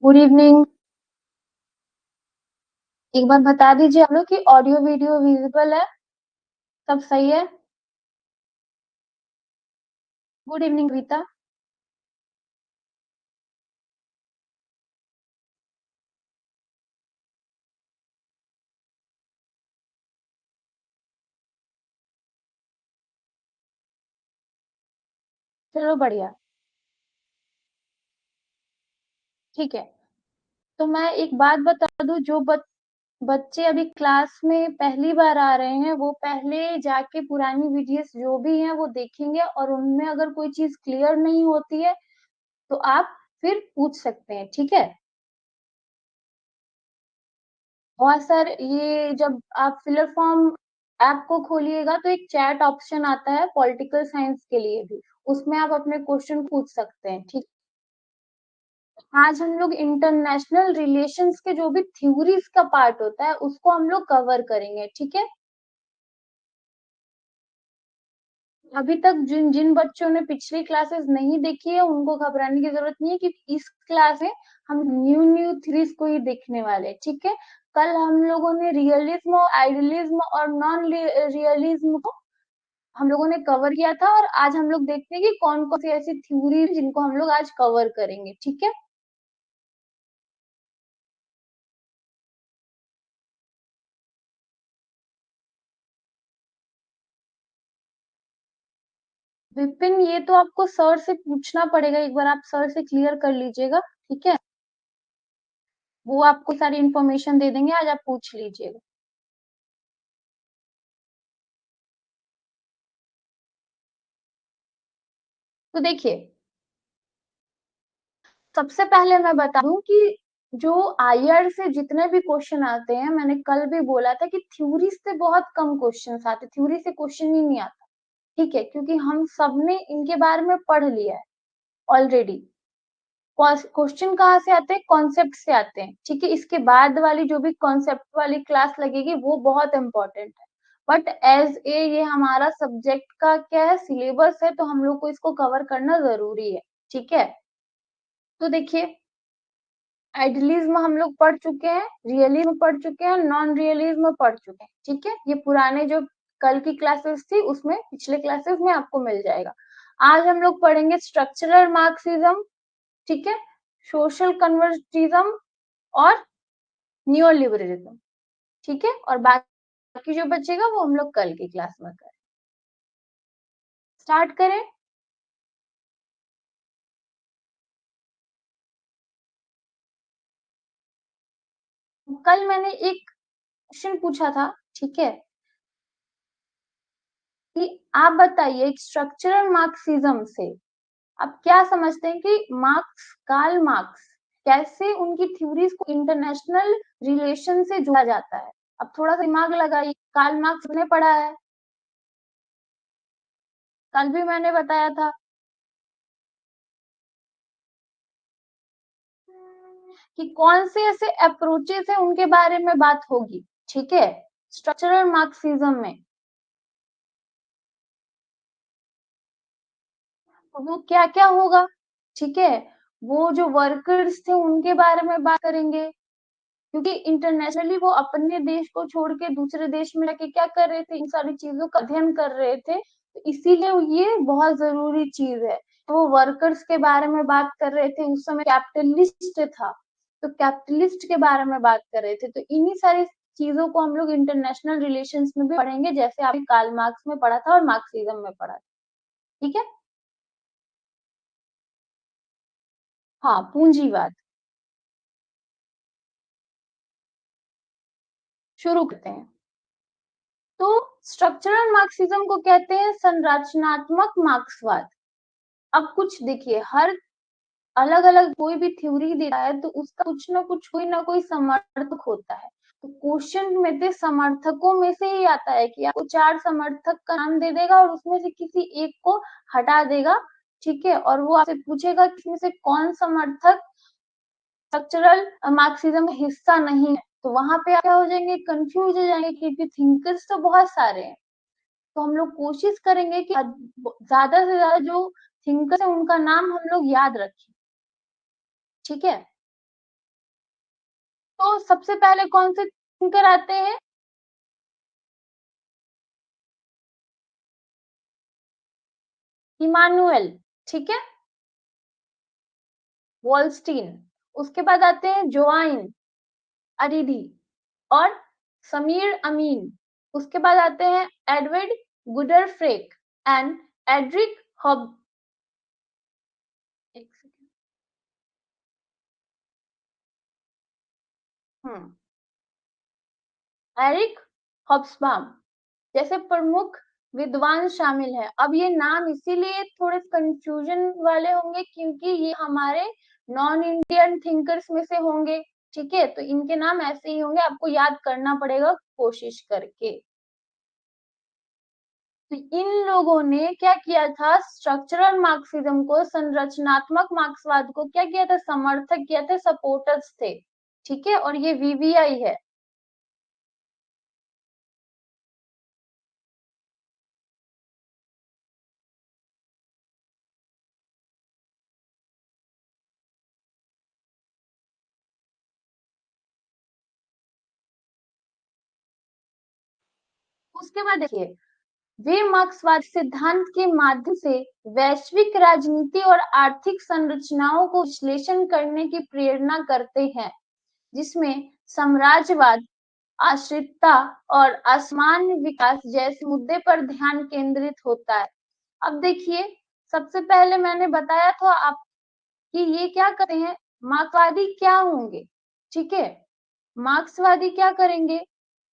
Good evening. एक बार बता दीजिए आप लोग कि ऑडियो वीडियो विजिबल है, सब सही है। Good evening Rita. चलो बढ़िया, ठीक है। तो मैं एक बात बता दूं, जो बच्चे अभी क्लास में पहली बार आ रहे हैं वो पहले जाके पुरानी वीडियोस जो भी हैं वो देखेंगे, और उनमें अगर कोई चीज क्लियर नहीं होती है तो आप फिर पूछ सकते हैं, ठीक है। और सर, ये जब आप फिलर फॉर्म ऐप को खोलिएगा तो एक चैट ऑप्शन आता है पॉलिटिकल साइंस के लिए भी, उसमें आप अपने क्वेश्चन पूछ सकते हैं, ठीक। आज हम लोग इंटरनेशनल रिलेशंस के जो भी थ्योरीज का पार्ट होता है उसको हम लोग कवर करेंगे, ठीक है। अभी तक जिन जिन बच्चों ने पिछली क्लासेस नहीं देखी है उनको घबराने की जरूरत नहीं है, क्योंकि इस क्लास में हम न्यू न्यू थ्योरीज को ही देखने वाले हैं, ठीक है। कल हम लोगों ने रियलिज्म और आइडियलिज्म और नॉन रियलिज्म को हम लोगों ने कवर किया था, और आज हम लोग देखते हैं कि कौन कौन सी ऐसी थ्योरी जिनको हम लोग आज कवर करेंगे, ठीक है। विपिन, ये तो आपको सर से पूछना पड़ेगा, एक बार आप सर से क्लियर कर लीजिएगा, ठीक है। वो आपको सारी इन्फॉर्मेशन दे देंगे, आज आप पूछ लीजिएगा। तो देखिए, सबसे पहले मैं बता दूं कि जो आईआर से जितने भी क्वेश्चन आते हैं, मैंने कल भी बोला था कि थ्योरी से बहुत कम क्वेश्चन आते, थ्योरी से क्वेश्चन ही नहीं आता, ठीक है, क्योंकि हम सबने इनके बारे में पढ़ लिया है ऑलरेडी। क्वेश्चन कहाँ से आते हैं? कॉन्सेप्ट से आते हैं, ठीक है। इसके बाद वाली जो भी कॉन्सेप्ट वाली क्लास लगेगी वो बहुत इंपॉर्टेंट है, बट एज ए ये हमारा सब्जेक्ट का क्या है, सिलेबस है, तो हम लोग को इसको कवर करना जरूरी है, ठीक है। तो देखिए, आइडियलिज्म हम लोग पढ़ चुके हैं, रियलिज्म पढ़ चुके हैं, नॉन रियलिज्म पढ़ चुके हैं, ठीक है। ये पुराने जो कल की क्लासेस थी उसमें, पिछले क्लासेस में आपको मिल जाएगा। आज हम लोग पढ़ेंगे स्ट्रक्चरल मार्क्सिज्म, ठीक है, सोशल कन्वर्जिज्म और न्यू लिबरलिज्म, ठीक है। और बाकी जो बचेगा वो हम लोग कल की क्लास में करें। स्टार्ट करें। कल मैंने एक क्वेश्चन पूछा था, ठीक है, कि आप बताइए स्ट्रक्चरल मार्क्सिज्म से आप क्या समझते हैं कि मार्क्स, कार्ल मार्क्स, कैसे उनकी थ्योरीज को इंटरनेशनल रिलेशन से जोड़ा जाता है। अब थोड़ा सा दिमाग लगाइए, कार्ल मार्क्स ने पढ़ा है, कल भी मैंने बताया था कि कौन से ऐसे अप्रोचेस है उनके बारे में बात होगी, ठीक है, स्ट्रक्चरल मार्क्सिज्म में। तो वो क्या क्या होगा, ठीक है। वो जो वर्कर्स थे उनके बारे में बात करेंगे, क्योंकि इंटरनेशनली वो अपने देश को छोड़ के दूसरे देश में जाके क्या कर रहे थे, इन सारी चीजों का अध्ययन कर रहे थे, तो इसीलिए ये बहुत जरूरी चीज है। तो वो वर्कर्स के बारे में बात कर रहे थे, उस समय कैपिटलिस्ट था, तो कैपिटलिस्ट के बारे में बात कर रहे थे, तो इन्हीं सारी चीजों को हम लोग इंटरनेशनल रिलेशंस में भी पढ़ेंगे, जैसे आपने कार्ल मार्क्स में पढ़ा था और मार्क्सिज्म में पढ़ा था, ठीक है। हाँ, पूंजीवाद। शुरू करते हैं। तो स्ट्रक्चरल मार्क्सिज्म को कहते हैं संरचनात्मक मार्क्सवाद। अब कुछ देखिए, हर अलग-अलग कोई भी थ्योरी दे रहा है तो उसका कुछ ना कुछ, कोई ना कोई समर्थक होता है। तो क्वेश्चन में से समर्थकों में से ही आता है कि आपको 4 समर्थक का नाम दे देगा और उसमें से किसी एक को हटा देगा, ठीक है? और वो आपसे पूछेगा कि इसमें से कौन समर्थक स्ट्रक्चरल मार्क्सिज्म का हिस्सा नहीं है। तो वहाँ पे आप क्या हो जाएंगे, कंफ्यूज हो जाएंगे, क्योंकि थिंकर्स तो बहुत सारे हैं। तो हम लोग कोशिश करेंगे कि ज्यादा से ज्यादा जो थिंकर्स है उनका नाम हम लोग याद रखें, ठीक है? तो सबसे पहले कौन से थिंकर आते हैं? इमानुएल, ठीक है, वॉलस्टीन। उसके बाद आते हैं जोआइन अरिडी और समीर अमीन। उसके बाद आते हैं एडवर्ड गुडरफ्रेक एंड एड्रिक हॉब, एक सेकंड, हम्म, एरिक हॉब्सबॉम जैसे प्रमुख विद्वान शामिल हैं। अब ये नाम इसीलिए थोड़े कंफ्यूजन वाले होंगे क्योंकि ये हमारे नॉन इंडियन थिंकर्स में से होंगे, ठीक है? तो इनके नाम ऐसे ही होंगे, आपको याद करना पड़ेगा कोशिश करके। तो इन लोगों ने क्या किया था, स्ट्रक्चरल मार्क्सिज्म को, संरचनात्मक मार्क्सवाद को क्या किया था, समर्थक किया था, सपोर्टर्स थे, ठीक है? और ये वीवीआई है। उसके बाद देखिए, वे मार्क्सवाद सिद्धांत के माध्यम से वैश्विक राजनीति और आर्थिक संरचनाओं को विश्लेषण करने की प्रेरणा करते हैं, जिसमें साम्राज्यवाद, आश्रितता और असमान विकास जैसे मुद्दे पर ध्यान केंद्रित होता है। अब देखिए, सबसे पहले मैंने बताया था आप कि ये क्या करते हैं, मार्क्सवादी क्या होंगे, ठीक है? मार्क्सवादी क्या करेंगे,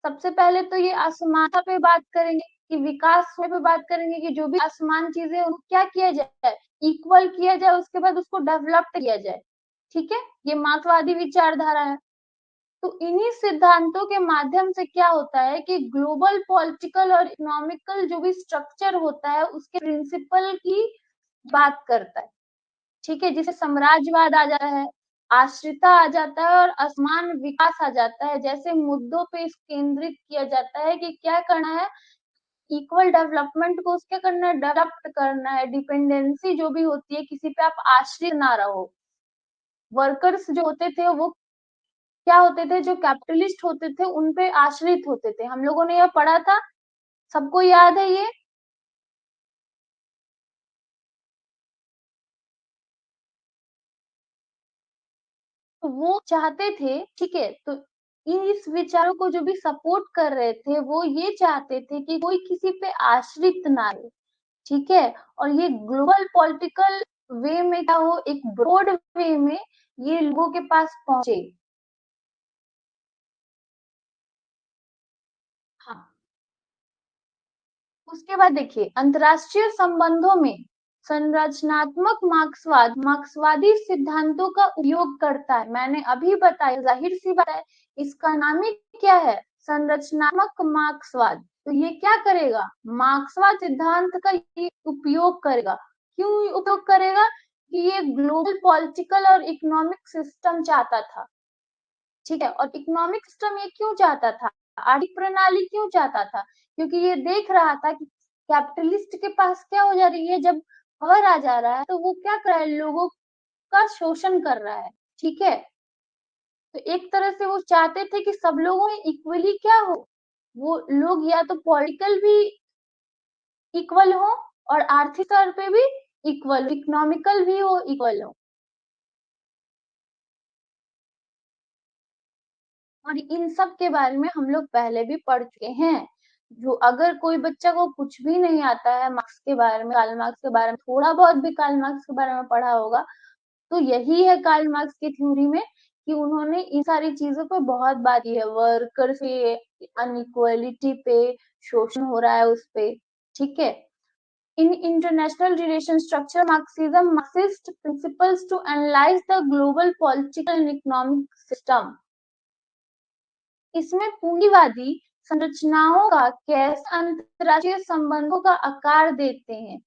सबसे पहले तो ये असमानता पे बात करेंगे कि विकास पे बात करेंगे कि जो भी असमान चीजें हैं उनको क्या किया जाए, इक्वल किया जाए, उसके बाद उसको डेवलप किया जाए, ठीक है? ये मार्क्सवादी विचारधारा है। तो इन्हीं सिद्धांतों के माध्यम से क्या होता है कि ग्लोबल पॉलिटिकल और इकोनॉमिकल जो भी स्ट्रक्चर होता है उसके प्रिंसिपल की बात करता है, ठीक है? जिसे साम्राज्यवाद आ जाता है, आश्रिता आ जाता है और असमान विकास आ जाता है, जैसे मुद्दों पे इस केंद्रित किया जाता है कि क्या करना है, इक्वल डेवलपमेंट को उसके करना है, डेवलप करना है, डिपेंडेंसी जो भी होती है किसी पे आप आश्रित ना रहो। वर्कर्स जो होते थे वो क्या होते थे, जो कैपिटलिस्ट होते थे उन पे आश्रित होते थे, हम लोगों ने यह पढ़ा था, सबको याद है ये? तो वो चाहते थे, ठीक है, तो इस विचारों को जो भी सपोर्ट कर रहे थे वो ये चाहते थे कि कोई किसी पे आश्रित ना रहे, ठीक है? और ये ग्लोबल पॉलिटिकल वे में क्या हो, एक ब्रॉड वे में ये लोगों के पास पहुंचे। हाँ, उसके बाद देखिए, अंतरराष्ट्रीय संबंधों में संरचनात्मक मार्क्सवाद मार्क्सवादी सिद्धांतों का उपयोग करता है। मैंने अभी बताया, जाहिर सी बात है, इसका नाम ही क्या है, संरचनात्मक मार्क्सवाद। तो ये क्या करेगा, मार्क्सवाद सिद्धांत का ये उपयोग करेगा। क्यों उपयोग करेगा, कि ये ग्लोबल पॉलिटिकल और इकोनॉमिक सिस्टम चाहता था, ठीक है? और इकोनॉमिक सिस्टम ये क्यों चाहता था, आर्थिक प्रणाली क्यों चाहता था, क्योंकि ये देख रहा था कि कैपिटलिस्ट के पास क्या हो जा रही है, जब पावर आ जा रहा है तो वो क्या कर रहा है, लोगों का शोषण कर रहा है, ठीक है? तो एक तरह से वो चाहते थे कि सब लोगों में इक्वली क्या हो, वो लोग या तो पॉलिटिकल भी इक्वल हो और आर्थिक तौर पे भी इक्वल, इकोनॉमिकल भी हो, इक्वल हो। और इन सब के बारे में हम लोग पहले भी पढ़ चुके हैं। जो अगर कोई बच्चा को कुछ भी नहीं आता है मार्क्स के बारे में, कार्ल मार्क्स के बारे में, थोड़ा बहुत भी कार्ल मार्क्स के बारे में पढ़ा होगा, तो यही है कार्ल मार्क्स की थ्योरी में कि उन्होंने इन सारी चीजों पे बहुत बात की है, वर्कर पे, अनइक्वालिटी पे, शोषण हो रहा है उस पे, ठीक है। In international relation structure, Marxism Marxist principles to analyze the global political and economic system. इसमें पूंजीवादी संरचनाओं का कैसे अंतरराष्ट्रीय संबंधों का आकार देते हैं,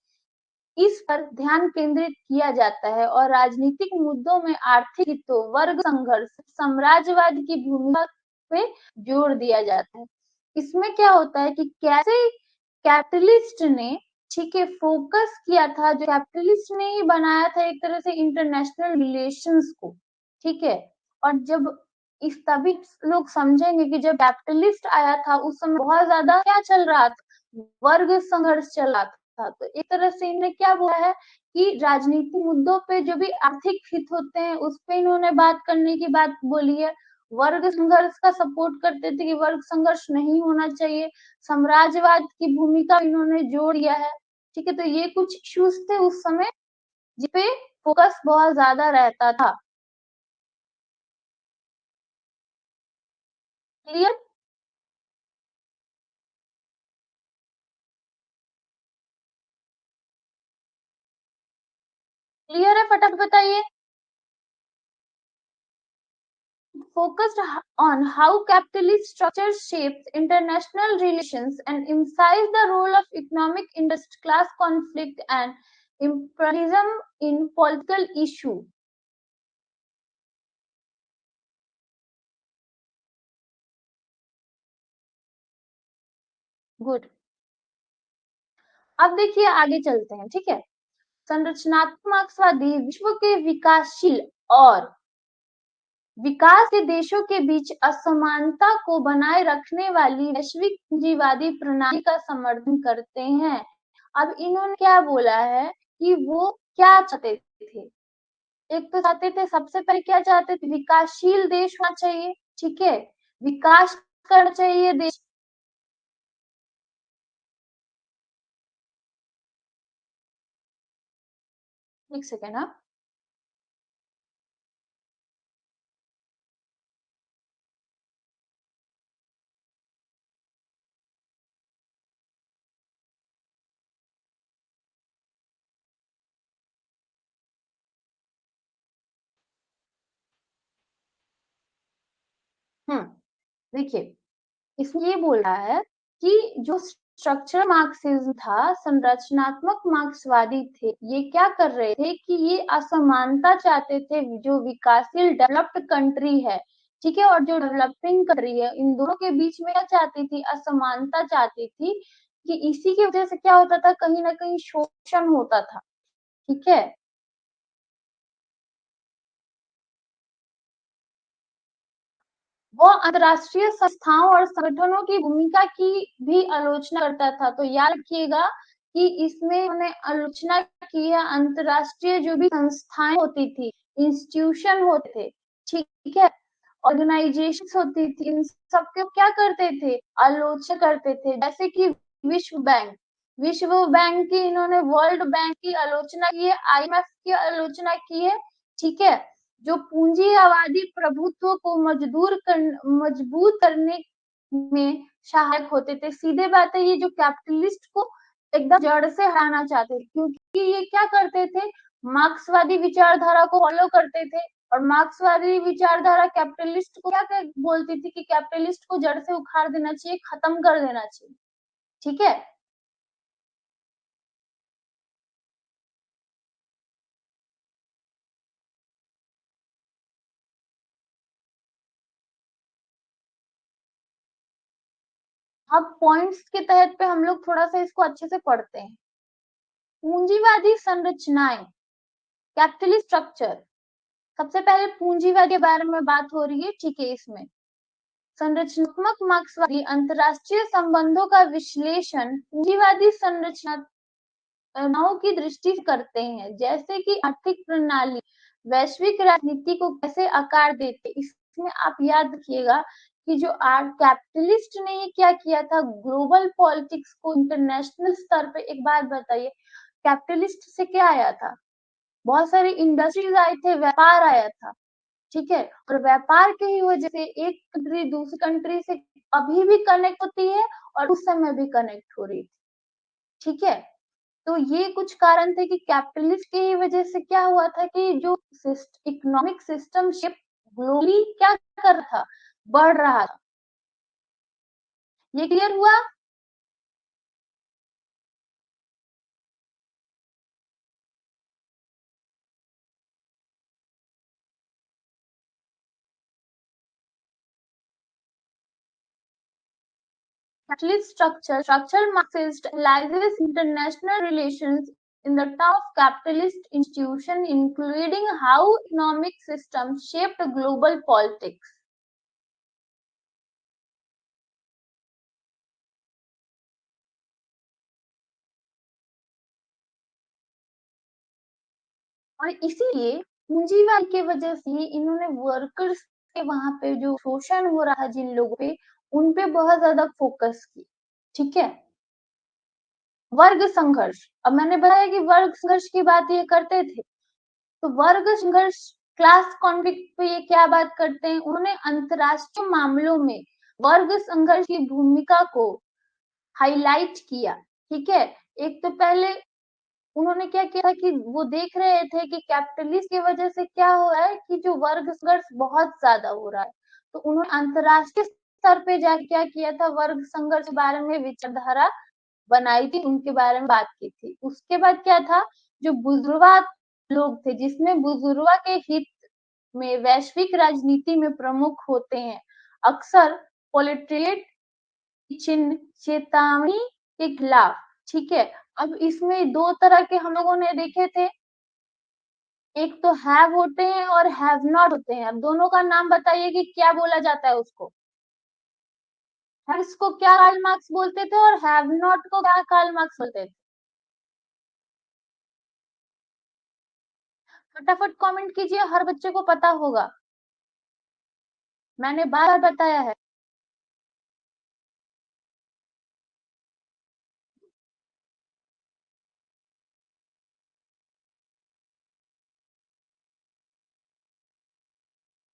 इस पर ध्यान केंद्रित किया जाता है और राजनीतिक मुद्दों में आर्थिक हितों, वर्ग संघर्ष, साम्राज्यवाद की भूमिका पे जोर दिया जाता है। इसमें क्या होता है कि कैसे कैपिटलिस्ट ने, ठीक है, फोकस किया था, जो कैपिटलिस्ट ने ही बनाया था एक तरह से इंटरनेशनल रिलेशंस को, ठीक है। और जब इस तभी लोग समझेंगे कि जब कैपिटलिस्ट आया था उस समय बहुत ज्यादा क्या चल रहा था, वर्ग संघर्ष चल रहा था। तो एक तरह से इन्होंने क्या बोला है कि राजनीतिक मुद्दों पे जो भी आर्थिक हित होते हैं उस पे इन्होंने बात करने की बात बोली है, वर्ग संघर्ष का सपोर्ट करते थे कि वर्ग संघर्ष नहीं होना चाहिए, साम्राज्यवाद की भूमिका इन्होंने जोड़ दिया है, ठीक है। तो ये कुछ इश्यूज थे उस समय जिसपे फोकस बहुत ज्यादा रहता था। क्लियर? क्लियर है? फटाफट बताइए। Focused on how capitalist structures shapes international relations and emphasized the role of economic interest-class conflict and imperialism in political issue. Good. अब देखिए आगे चलते हैं, ठीक है। संरचनात्मक मार्क्सवादी विश्व के विकासशील और विकास के देशों के बीच असमानता को बनाए रखने वाली वैश्विक पूंजीवादी प्रणाली का समर्थन करते हैं। अब इन्होंने क्या बोला है कि वो क्या चाहते थे, एक तो चाहते थे, सबसे पहले क्या चाहते थे, विकासशील देश होना चाहिए, ठीक है, विकास करना चाहिए देश। एक सेकेंड। देखिए इसमें ये बोल रहा है कि जो स्ट्रक्चर मार्क्सिज्म था, संरचनात्मक मार्क्सवादी थे, ये क्या कर रहे थे कि ये असमानता चाहते थे, जो विकासशील डेवलप्ड कंट्री है, ठीक है, और जो डेवलपिंग कंट्री है, इन दोनों के बीच में क्या चाहती थी, असमानता चाहती थी कि इसी की वजह से क्या होता था, कहीं ना कहीं शोषण होता था, ठीक है। वो अंतरराष्ट्रीय संस्थाओं और संगठनों की भूमिका की भी आलोचना करता था। तो याद रखिएगा कि इसमें उन्होंने आलोचना की है, अंतरराष्ट्रीय जो भी संस्थाएं होती थी, इंस्टीट्यूशन होते थे, ठीक है, ऑर्गेनाइजेशन होती थी, इन सबके क्या करते थे, आलोचना करते थे। जैसे कि विश्व बैंक, विश्व बैंक की इन्होंने, वर्ल्ड बैंक की आलोचना की है, IMF की आलोचना की है, ठीक है, जो पूंजीवादी प्रभुत्व को मजबूत करने में सहायक होते थे। सीधे बात है, ये जो कैपिटलिस्ट को एकदम जड़ से हटाना चाहते थे, क्योंकि ये क्या करते थे, मार्क्सवादी विचारधारा को फॉलो करते थे। और मार्क्सवादी विचारधारा कैपिटलिस्ट को क्या बोलती थी कि कैपिटलिस्ट को जड़ से उखाड़ देना चाहिए, खत्म कर देना चाहिए, ठीक है। अब पॉइंट्स के तहत पे हम लोग थोड़ा सा इसको अच्छे से पढ़ते हैं। पूंजीवादी संरचनाएं, कैपिटलिस्ट स्ट्रक्चर, सबसे पहले पूंजीवाद के बारे में बात हो रही है, ठीक है। इसमें संरचनात्मक मार्क्सवादी अंतरराष्ट्रीय संबंधों का विश्लेषण पूंजीवादी संरचनाओं की दृष्टि से करते हैं, जैसे कि आर्थिक प्रणाली वैश्विक राजनीति को कैसे आकार देते। इसमें आप याद रखिएगा कि जो कैपिटलिस्ट ने ये क्या किया था, ग्लोबल पॉलिटिक्स को इंटरनेशनल स्तर पे, एक बात बताइए, कैपिटलिस्ट से क्या आया था, बहुत सारी इंडस्ट्रीज आए थे, व्यापार आया था, ठीक है। और व्यापार की ही वजह से एक कंट्री दूसरी कंट्री से अभी भी कनेक्ट होती है और उस समय भी कनेक्ट हो रही थी, ठीक है। तो ये कुछ कारण थे कि कैपिटलिस्ट की वजह से क्या हुआ था कि जो इकोनॉमिक सिस्टम शिफ्ट ग्लोबली क्या कर रहा था, बढ़ रहा था। ये क्लियर हुआ? Capitalist structure Marxist analyzes international relations in the terms of capitalist institution, including how economic systems shaped global politics. और इसीलिए पूंजीवाद की वजह से इन्होंने वर्कर्स के वहां पे जो शोषण हो रहा है जिन लोगों पे, उन पे बहुत ज्यादा फोकस की, ठीक है। वर्ग संघर्ष, अब मैंने बताया कि वर्ग संघर्ष की बात ये करते थे, तो वर्ग संघर्ष क्लास कॉन्फ्लिक्ट पे ये क्या बात करते हैं, उन्होंने अंतरराष्ट्रीय मामलों में वर्ग संघर्ष की भूमिका को हाईलाइट किया, ठीक है। एक तो पहले उन्होंने क्या किया था कि वो देख रहे थे कि कैपिटलिस्ट की वजह से क्या हो रहा है कि जो वर्ग संघर्ष बहुत ज्यादा हो रहा है, तो उन्होंने अंतरराष्ट्रीय स्तर पे जाके क्या किया था, वर्ग संघर्ष के बारे में विचारधारा बनाई थी, उनके बारे में बात की थी। उसके बाद क्या था, जो बुजुर्गवा लोग थे, जिसमें बुजुर्गवा के हित में वैश्विक राजनीति में प्रमुख होते हैं, अक्सर प्रोलेटेरिएट चिन्ह चेतावनी के खिलाफ, ठीक है। अब इसमें दो तरह के हम लोगों ने देखे थे, एक तो हैव होते हैं और हैव नॉट होते हैं। अब दोनों का नाम बताइए कि क्या बोला जाता है उसको। हैव्स को क्या कार्ल मार्क्स बोलते थे और हैव नॉट को क्या कार्ल मार्क्स बोलते थे? फटाफट कमेंट कीजिए, हर बच्चे को पता होगा, मैंने बार बार बताया है।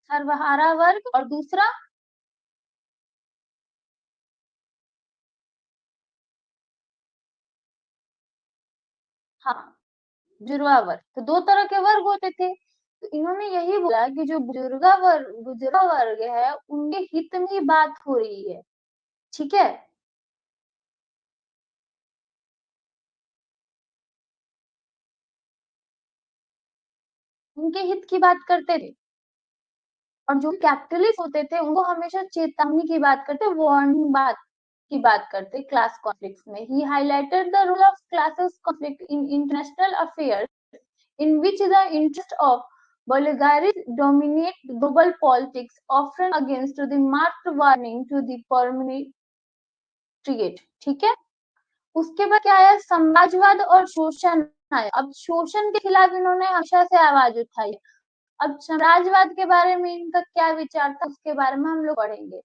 सर्वहारा वर्ग और दूसरा, हाँ, जुड़वा वर्ग। तो दो तरह के वर्ग होते थे, तो इन्होंने यही बोला कि जो बुजुर्गा वर्ग है उनके हित में ही बात हो रही है, ठीक है। उनके हित की बात करते थे। और जो कैपिटलिस्ट होते थे उनको हमेशा चेतावनी की बात करते, वार्निंग बात की बात करते क्लास कॉन्फ्लिक्ट्स में। He highlighted the role of classes conflict in international affairs in which the interest of oligarchies dominate global politics, often against the marked warning to the permanent, ठीक है। उसके बाद क्या आया, साम्राज्यवाद और शोषण आया। अब शोषण के खिलाफ इन्होंने हमेशा से आवाज उठाई। अब साम्राज्यवाद के बारे में इनका क्या विचार था उसके बारे में हम लोग पढ़ेंगे।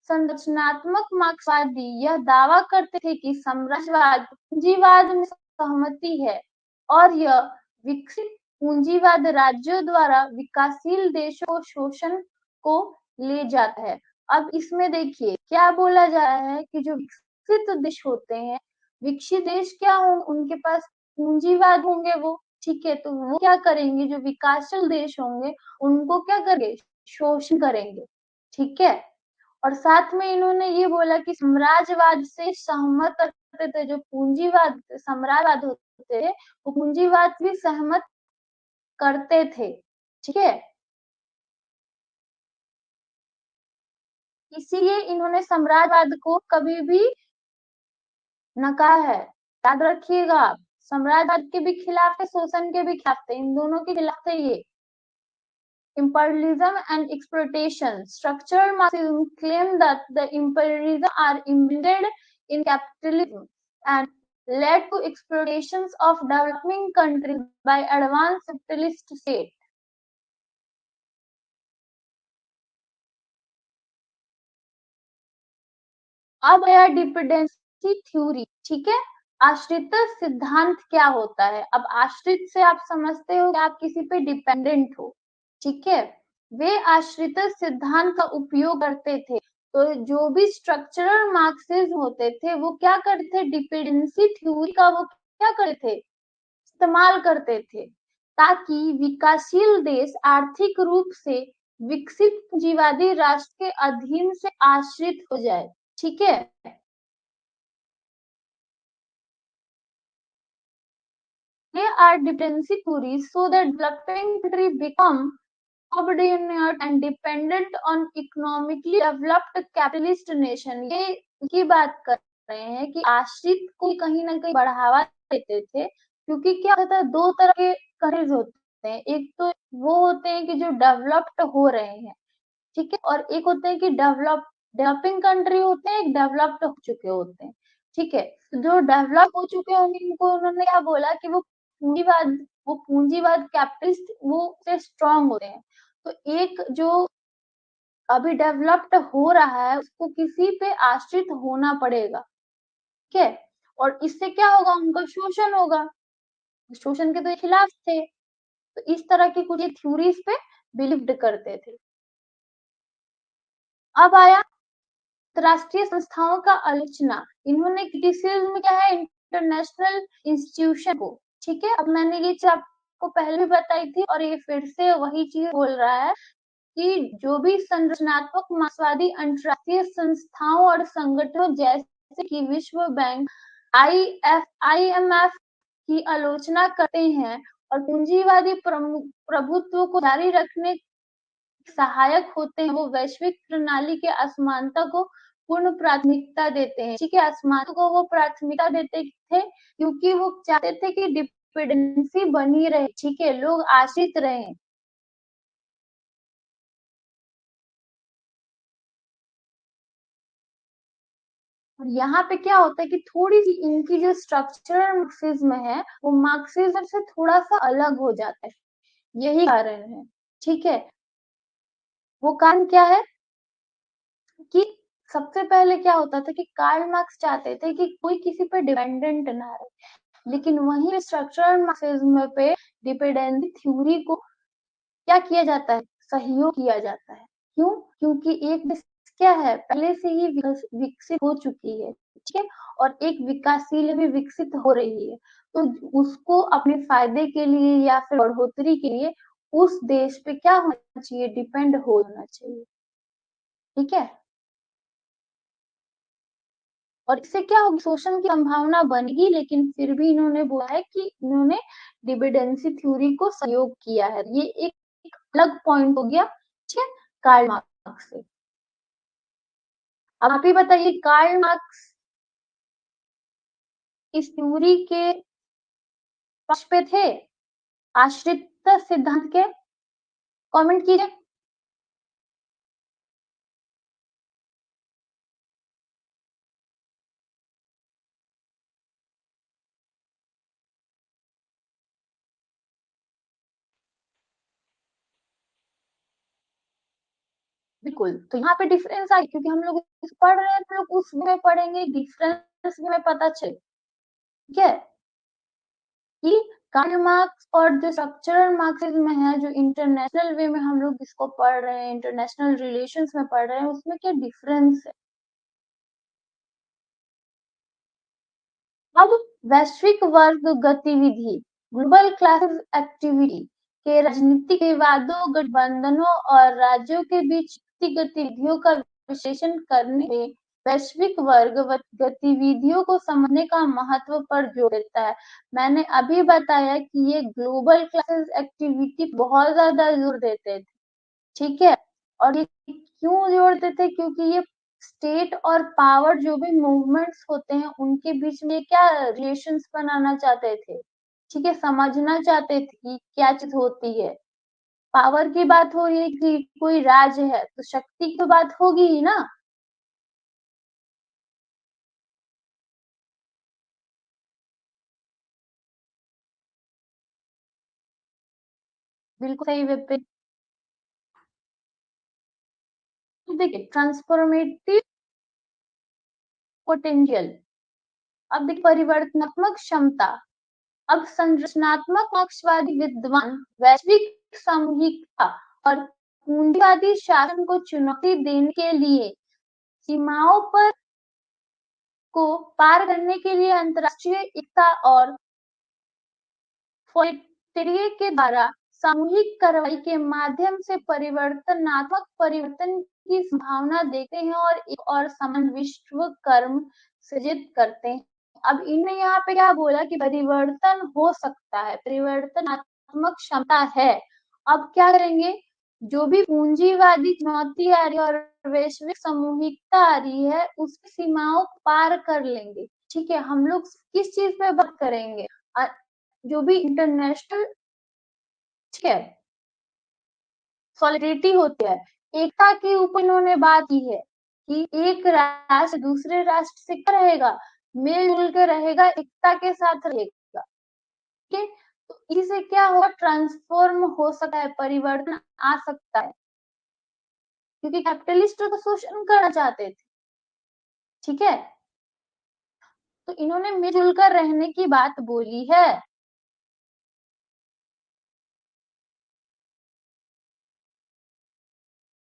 संरचनात्मक मार्क्सवादी यह दावा करते थे कि साम्राज्यवाद पूंजीवाद में सहमति है और यह विकसित पूंजीवाद राज्यों द्वारा विकासशील देशों को शोषण को ले जाता है। अब इसमें देखिए क्या बोला जा रहा है कि जो विकसित देश होते हैं, विकसित देश क्या हो, उनके पास पूंजीवाद होंगे वो, ठीक है। तो वो क्या करेंगे, जो विकासशील देश होंगे उनको क्या करेंगे, शोषण करेंगे, ठीक है। और साथ में इन्होंने ये बोला कि साम्राज्यवाद से सहमत करते थे, जो पूंजीवाद साम्राज्यवाद होते थे वो पूंजीवाद भी सहमत करते थे, ठीक है। इसीलिए इन्होंने साम्राज्यवाद को कभी भी नकारा है। याद रखिएगा आप, साम्राज्यवाद के भी खिलाफ थे, शोषण के भी खिलाफ थे, इन दोनों के खिलाफ थे ये। Imperialism and exploitation. Structural Marxism claimed that the imperialism are embedded in capitalism and led to exploitations of developing countries by advanced capitalist states. अब आया डिपेंडेंसी थ्योरी, ठीक है। आश्रित सिद्धांत क्या होता है? अब आश्रित से आप समझते हो कि आप किसी पे डिपेंडेंट हो, ठीक है? वे आश्रित सिद्धांत का उपयोग करते थे। तो जो भी स्ट्रक्चरल मार्क्सिज्म होते थे, वो क्या करते थे? डिपेंडेंसी थ्योरी का वो क्या करते थे? इस्तेमाल करते थे, ताकि विकासशील देश आर्थिक रूप से विकसित पूंजीवादी राष्ट्र के अधीन से आश्रित हो जाए, ठीक है? They are dependency theories so that developing country become subordinate and dependent on economically developed capitalist nation। ये की बात कर रहे हैं कि आश्रित को कहीं ना कहीं बढ़ावा देते थे, क्योंकि क्या होता है, दो तरह के कंट्रीज होते हैं। एक तो वो होते हैं कि जो डेवलप्ड हो रहे हैं, ठीक है, और एक होते हैं कि डेवलपिंग कंट्री होते हैं, एक डेवलप्ड हो चुके होते हैं, ठीक है। जो डेवलप हो चुके होंगे उनको उन्होंने क्या बोला कि वो पूंजीवाद कैपिटलिस्ट वो से स्ट्रांग होते हैं। तो एक जो अभी डेवलप्ड हो रहा है उसको किसी पे आश्रित होना पड़ेगा, ठीक है। और इससे क्या होगा? उनका शोषण होगा। शोषण के तो ये खिलाफ थे। तो इस तरह की कुछ थ्योरीज पे बिलीव्ड करते थे। अब आया अंतरराष्ट्रीय संस्थाओं का आलोचना। इन्होंने क्रिटिसिज्म क्या है? इंटरनेशनल इंस्टीट्यूशन को, ठीक है। अब मैंने ये चीज आपको पहले भी बताई थी और ये फिर से वही चीज बोल रहा है कि जो भी संरचनात्मक मार्क्सवादी अंतरराष्ट्रीय संस्थाओं और संगठनों जैसे कि विश्व बैंक, IMF की आलोचना करते हैं और पूंजीवादी प्रभुत्व को जारी रखने सहायक होते हैं, वो वैश्विक प्रणाली के असमानता को पूर्ण प्राथमिकता देते हैं, ठीक है। असमानता को वो प्राथमिकता देते थे क्योंकि वो चाहते थे कि डिपेंडेंसी बनी रहे, ठीक है, लोग आश्रित रहे। और यहाँ पे क्या होता है कि थोड़ी सी इनकी जो स्ट्रक्चरल मार्क्सिज्म है वो मार्क्सिज्म से थोड़ा सा अलग हो जाता है, यही कारण है, ठीक है। वो कारण क्या है कि सबसे पहले क्या होता था कि कार्ल मार्क्स चाहते थे कि कोई किसी पे डिपेंडेंट ना रहे, लेकिन वहीं स्ट्रक्चरल मार्क्सिज्म पे डिपेंडेंसी थ्योरी को क्या किया जाता है? सहयोग किया जाता है। क्यों? क्योंकि एक देश क्या है, पहले से ही विकसित हो चुकी है, ठीक है, और एक विकासशील भी विकसित हो रही है। तो उसको अपने फायदे के लिए या फिर बढ़ोतरी के लिए उस देश पे क्या होना चाहिए? डिपेंड होना चाहिए, ठीक है। और इससे क्या होगी? शोषण की संभावना बनेगी, लेकिन फिर भी इन्होंने बोला है कि इन्होंने डिपेंडेंसी थ्योरी को सहयोग किया है। ये एक अलग पॉइंट हो गया, ठीक है, कार्ल मार्क्स से। अब आप ही बताइए, कार्ल मार्क्स इस थ्योरी के पक्ष पे थे, आश्रित सिद्धांत के? कमेंट कीजिए। बिल्कुल, तो यहाँ पे डिफरेंस आई, क्योंकि हम लोग पढ़ रहे हैं तो लोग उस में पढ़ेंगे, डिफरेंस में पता चले, ठीक है, कि कार्ल मार्क्स और जो स्ट्रक्चरल मार्क्सिज्म है, जो इंटरनेशनल वे में हम लोग जिसको पढ़ रहे हैं, इंटरनेशनल रिलेशंस में पढ़ रहे हैं, उसमें क्या डिफरेंस है। अब वैश्विक वर्ग गतिविधि, ग्लोबल क्लासेस एक्टिविटी के राजनीतिक विवादों, गठबंधनों और राज्यों के बीच गतिविधियों का विश्लेषण करने में वैश्विक वर्ग गतिविधियों को समझने का महत्व पर जोर देता है। मैंने अभी बताया कि ये ग्लोबल क्लासेस एक्टिविटी बहुत ज्यादा जोर देते थे, ठीक है। और ये क्यों जोड़ते थे? क्योंकि ये स्टेट और पावर जो भी मूवमेंट्स होते हैं उनके बीच में क्या रिलेशंस बनाना चाहते थे, ठीक है, समझना चाहते थे कि क्या चीज होती है। पावर की बात हो रही है कि कोई राज्य है तो शक्ति की बात होगी ही ना। बिल्कुल सही विपिन। देखिए, ट्रांसफॉर्मेटिव पोटेंशियल, अब देखिए परिवर्तनात्मक क्षमता, अब संरचनात्मक मार्क्सवादी विद्वान वैश्विक सामूहिकता और पूंजीवादी शासन को चुनौती देने के लिए सीमाओं पर को पार करने के लिए अंतर्राष्ट्रीय एकता और फोल्टेरिए के द्वारा सामूहिक कार्रवाई के माध्यम से परिवर्तनात्मक परिवर्तन की संभावना देखते हैं और एक और समान विश्व कर्म सृजित करते हैं। अब इन्होंने यहाँ पे क्या बोला कि परिवर्तन हो सकता है, परिवर्तनात्मक क्षमता है। अब क्या करेंगे, जो भी पूंजीवादी चुनौती आ रही है और वैश्विक सामूहिकता आ रही है उसकी सीमाओं को पार कर लेंगे। ठीक है, हम लोग किस चीज पे बात करेंगे, जो भी इंटरनेशनल, ठीक है, सॉलिडरिटी होती है, एकता के ऊपर इन्होंने बात की है कि एक राष्ट्र दूसरे राष्ट्र से क्या रहेगा, मिलजुल के रहेगा, एकता के साथ रहेगा। ठीक है, तो इससे क्या होगा, ट्रांसफॉर्म हो सकता है, परिवर्तन आ सकता है, क्योंकि कैपिटलिस्ट तो शोषण करना चाहते थे। ठीक है, तो इन्होंने मिलजुल कर रहने की बात बोली है।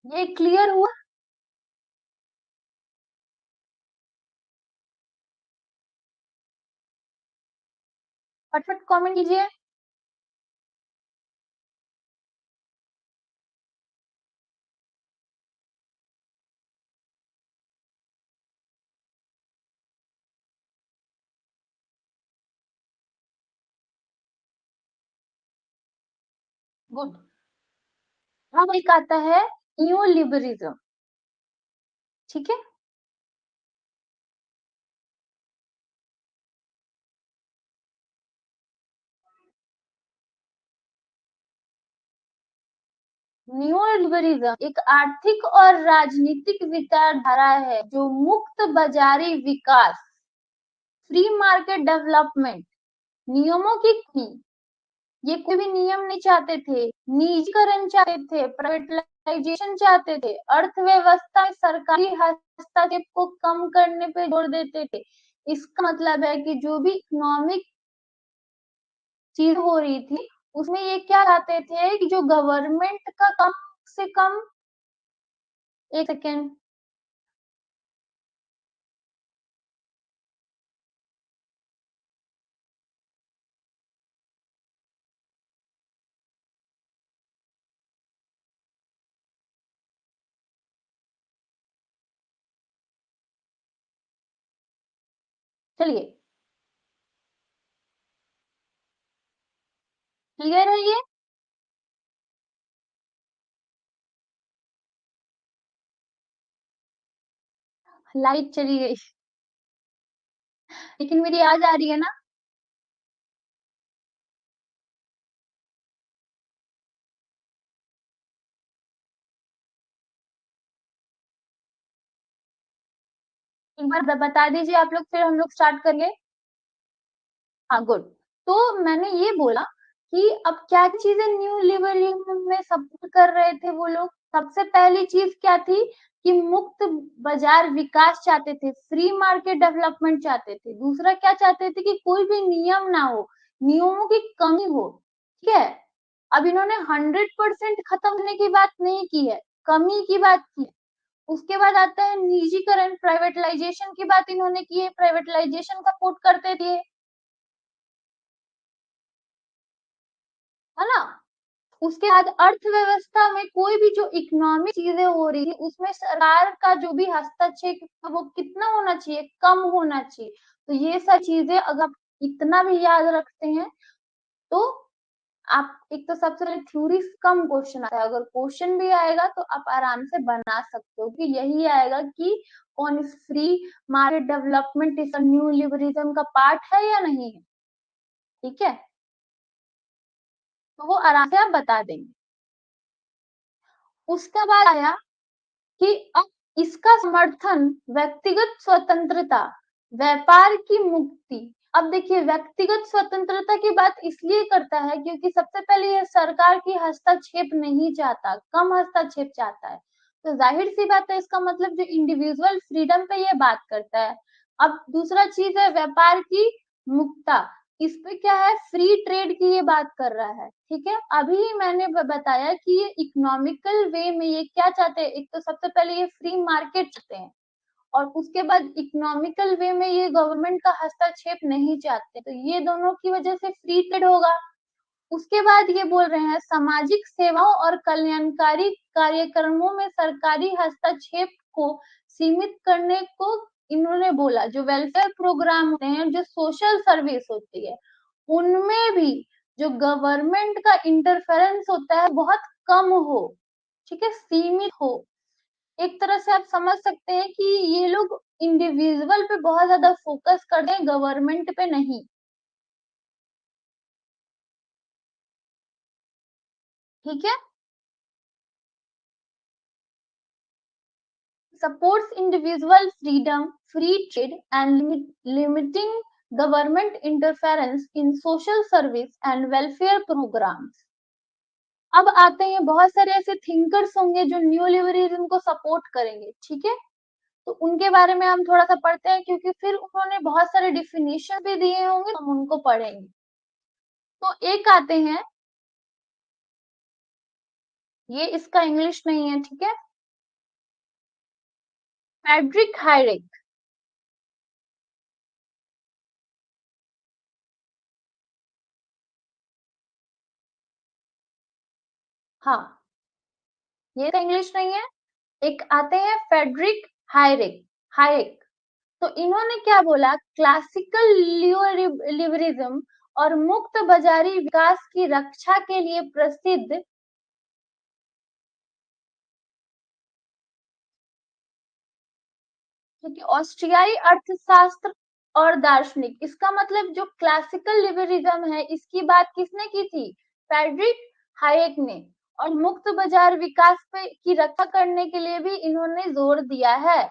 ये क्लियर हुआ? फटफट कमेंट कीजिए। गुड। अब एक आता है न्यू लिबरलिज्म। ठीक है, न्यू लिबरलिज्म एक आर्थिक और राजनीतिक विचारधारा है जो मुक्त बाजारी विकास, फ्री मार्केट डेवलपमेंट, नियमों की कमी, ये कोई भी नियम नहीं चाहते थे, निजीकरण चाहते थे, प्राइवेटाइजेशन चाहते थे, अर्थव्यवस्था में सरकारी हस्तक्षेप को कम करने पे जोर देते थे। इसका मतलब है कि जो भी इकोनॉमिक चीज हो रही थी उसमें ये क्या चाहते थे कि जो गवर्नमेंट का कम से कम, एक सेकेंड, चलिए, क्लियर है ये? लाइट चली गई, लेकिन मेरी आवाज आ रही है ना? एक बार बता दीजिए आप लोग, फिर हम लोग स्टार्ट करेंगे। हाँ, गुड। तो मैंने ये बोला कि अब क्या चीजें न्यू लिबरलिज्म में सपोर्ट कर रहे थे वो लोग। सबसे पहली चीज क्या थी कि मुक्त बाजार विकास चाहते थे, फ्री मार्केट डेवलपमेंट चाहते थे। दूसरा क्या चाहते थे कि कोई भी नियम ना हो, नियमों की कमी हो। ठीक है, अब इन्होंने 100% खत्म होने की बात नहीं की है, कमी की बात की है। उसके बाद आता है निजीकरण, प्राइवेटाइजेशन की बात इन्होंने की है, प्राइवेटाइजेशन का सपोर्ट करते थे, है ना। उसके बाद अर्थव्यवस्था में कोई भी जो इकोनॉमिक चीजें हो रही थी उसमें सरकार का जो भी हस्तक्षेप वो कितना होना चाहिए, कम होना चाहिए। तो ये सब चीजें अगर आप इतना भी याद रखते हैं तो आप, एक तो सबसे पहले थ्योरी कम क्वेश्चन आता है, अगर क्वेश्चन भी आएगा तो आप आराम से बना सकते हो कि यही आएगा कि कौन फ्री मार्केट डेवलपमेंट इस न्यू लिबरलिज्म का पार्ट है या नहीं है। ठीक है, तो वो आराम से आप बता देंगे। उसके बाद आया कि अब इसका समर्थन व्यक्तिगत स्वतंत्रता, व्यापार की मुक्ति। अब देखिए, व्यक्तिगत स्वतंत्रता की बात इसलिए करता है क्योंकि सबसे पहले यह सरकार की हस्तक्षेप नहीं चाहता, कम हस्तक्षेप चाहता है। तो जाहिर सी बात है, इसका मतलब जो इंडिविजुअल फ्रीडम पे ये बात करता है। अब दूसरा चीज है व्यापार की मुक्तता। इस पे क्या है, फ्री ट्रेड की ये बात कर रहा है, ठीक है। अभी मैंने बताया कि ये इकोनॉमिकल वे में ये क्या चाहते हैं, एक तो सबसे पहले ये फ्री मार्केट चाहते हैं, और उसके बाद इकोनॉमिकल वे में ये गवर्नमेंट का हस्तक्षेप नहीं चाहते, तो ये दोनों की वजह से फ्री ट्रेड होगा। उसके बाद ये बोल रहे हैं सामाजिक सेवाओं और कल्याणकारी कार्यक्रमों में सरकारी हस्तक्षेप को सीमित करने को इन्होंने बोला। जो वेलफेयर प्रोग्राम होते हैं, जो सोशल सर्विस होती है, उनमें भी जो गवर्नमेंट का इंटरफेरेंस होता है बहुत कम हो, ठीक है, सीमित हो। एक तरह से आप समझ सकते हैं कि ये लोग इंडिविजुअल पे बहुत ज्यादा फोकस करते हैं, गवर्नमेंट पे नहीं, ठीक है। supports individual freedom, free trade, and limiting government interference in social service and welfare programs. अब आते हैं, बहुत सारे ऐसे थिंकर्स होंगे जो न्यू लिबरलिज्म को सपोर्ट करेंगे, ठीक है। तो उनके बारे में हम थोड़ा सा पढ़ते हैं, क्योंकि फिर उन्होंने बहुत सारे डिफिनेशन भी दिए होंगे, हम उनको पढ़ेंगे। तो एक आते हैं, ये इसका इंग्लिश नहीं है, ठीक है। फ्रेडरिक हाइरेक। हाँ, ये तो इंग्लिश नहीं है। एक आते हैं फ्रेडरिक हाइरेक। हाइरेक, तो इन्होंने क्या बोला, क्लासिकल लिबरलिज्म और मुक्त बाजारी विकास की रक्षा के लिए प्रसिद्ध क्योंकि ऑस्ट्रियाई अर्थशास्त्र और दार्शनिक, इसका मतलब जो क्लासिकल लिबरलिज्म है, इसकी बात किसने की थी, फ्रेडरिक हाइक ने। और मुक्त बाजार विकास पे की रक्षा करने के लिए भी इन्होंने जोर दिया है,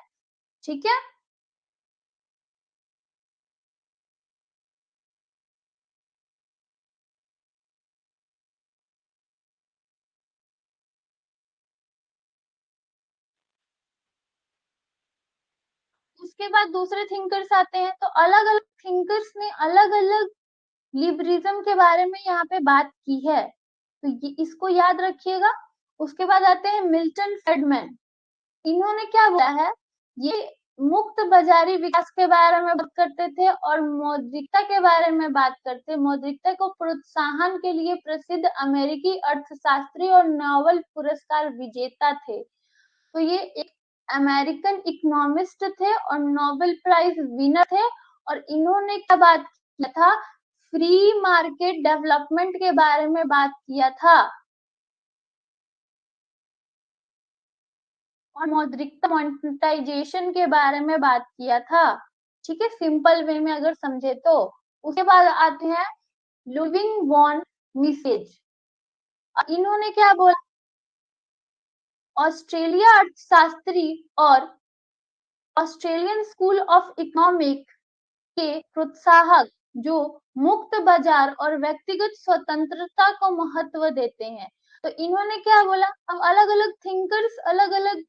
ठीक है। उसके बाद दूसरे थिंकर्स आते हैं, तो अलग अलग थिंकर्स ने अलग अलग लिबरिज्म के बारे में यहाँ पे बात की है, तो ये इसको याद रखिएगा। उसके बाद आते हैं मिल्टन फ्रीडमैन। इन्होंने क्या बोला है, ये मुक्त बाजारी विकास के बारे में बात करते थे और मौद्रिकता के बारे में बात करते। मौद्रिकता को प्रोत्साहन के लिए प्रसिद्ध अमेरिकी अर्थशास्त्री और नोबेल पुरस्कार विजेता थे। तो ये एक अमेरिकन इकोनॉमिस्ट थे और नोबेल प्राइज विनर थे, और इन्होंने क्या बात किया था, फ्री मार्केट डेवलपमेंट के बारे में बात किया था, और मौद्रिकता मोनेटाइजेशन के बारे में बात किया था, ठीक है, सिंपल वे में अगर समझे तो। उसके बाद आते हैं लुविंग वॉन मिसेज। इन्होंने क्या बोला, ऑस्ट्रेलिया अर्थशास्त्री और ऑस्ट्रेलियन स्कूल ऑफ इकोनॉमिक के प्रोत्साहक, जो मुक्त बाजार और व्यक्तिगत स्वतंत्रता को महत्व देते हैं। तो इन्होंने क्या बोला, अब अलग अलग थिंकर्स अलग अलग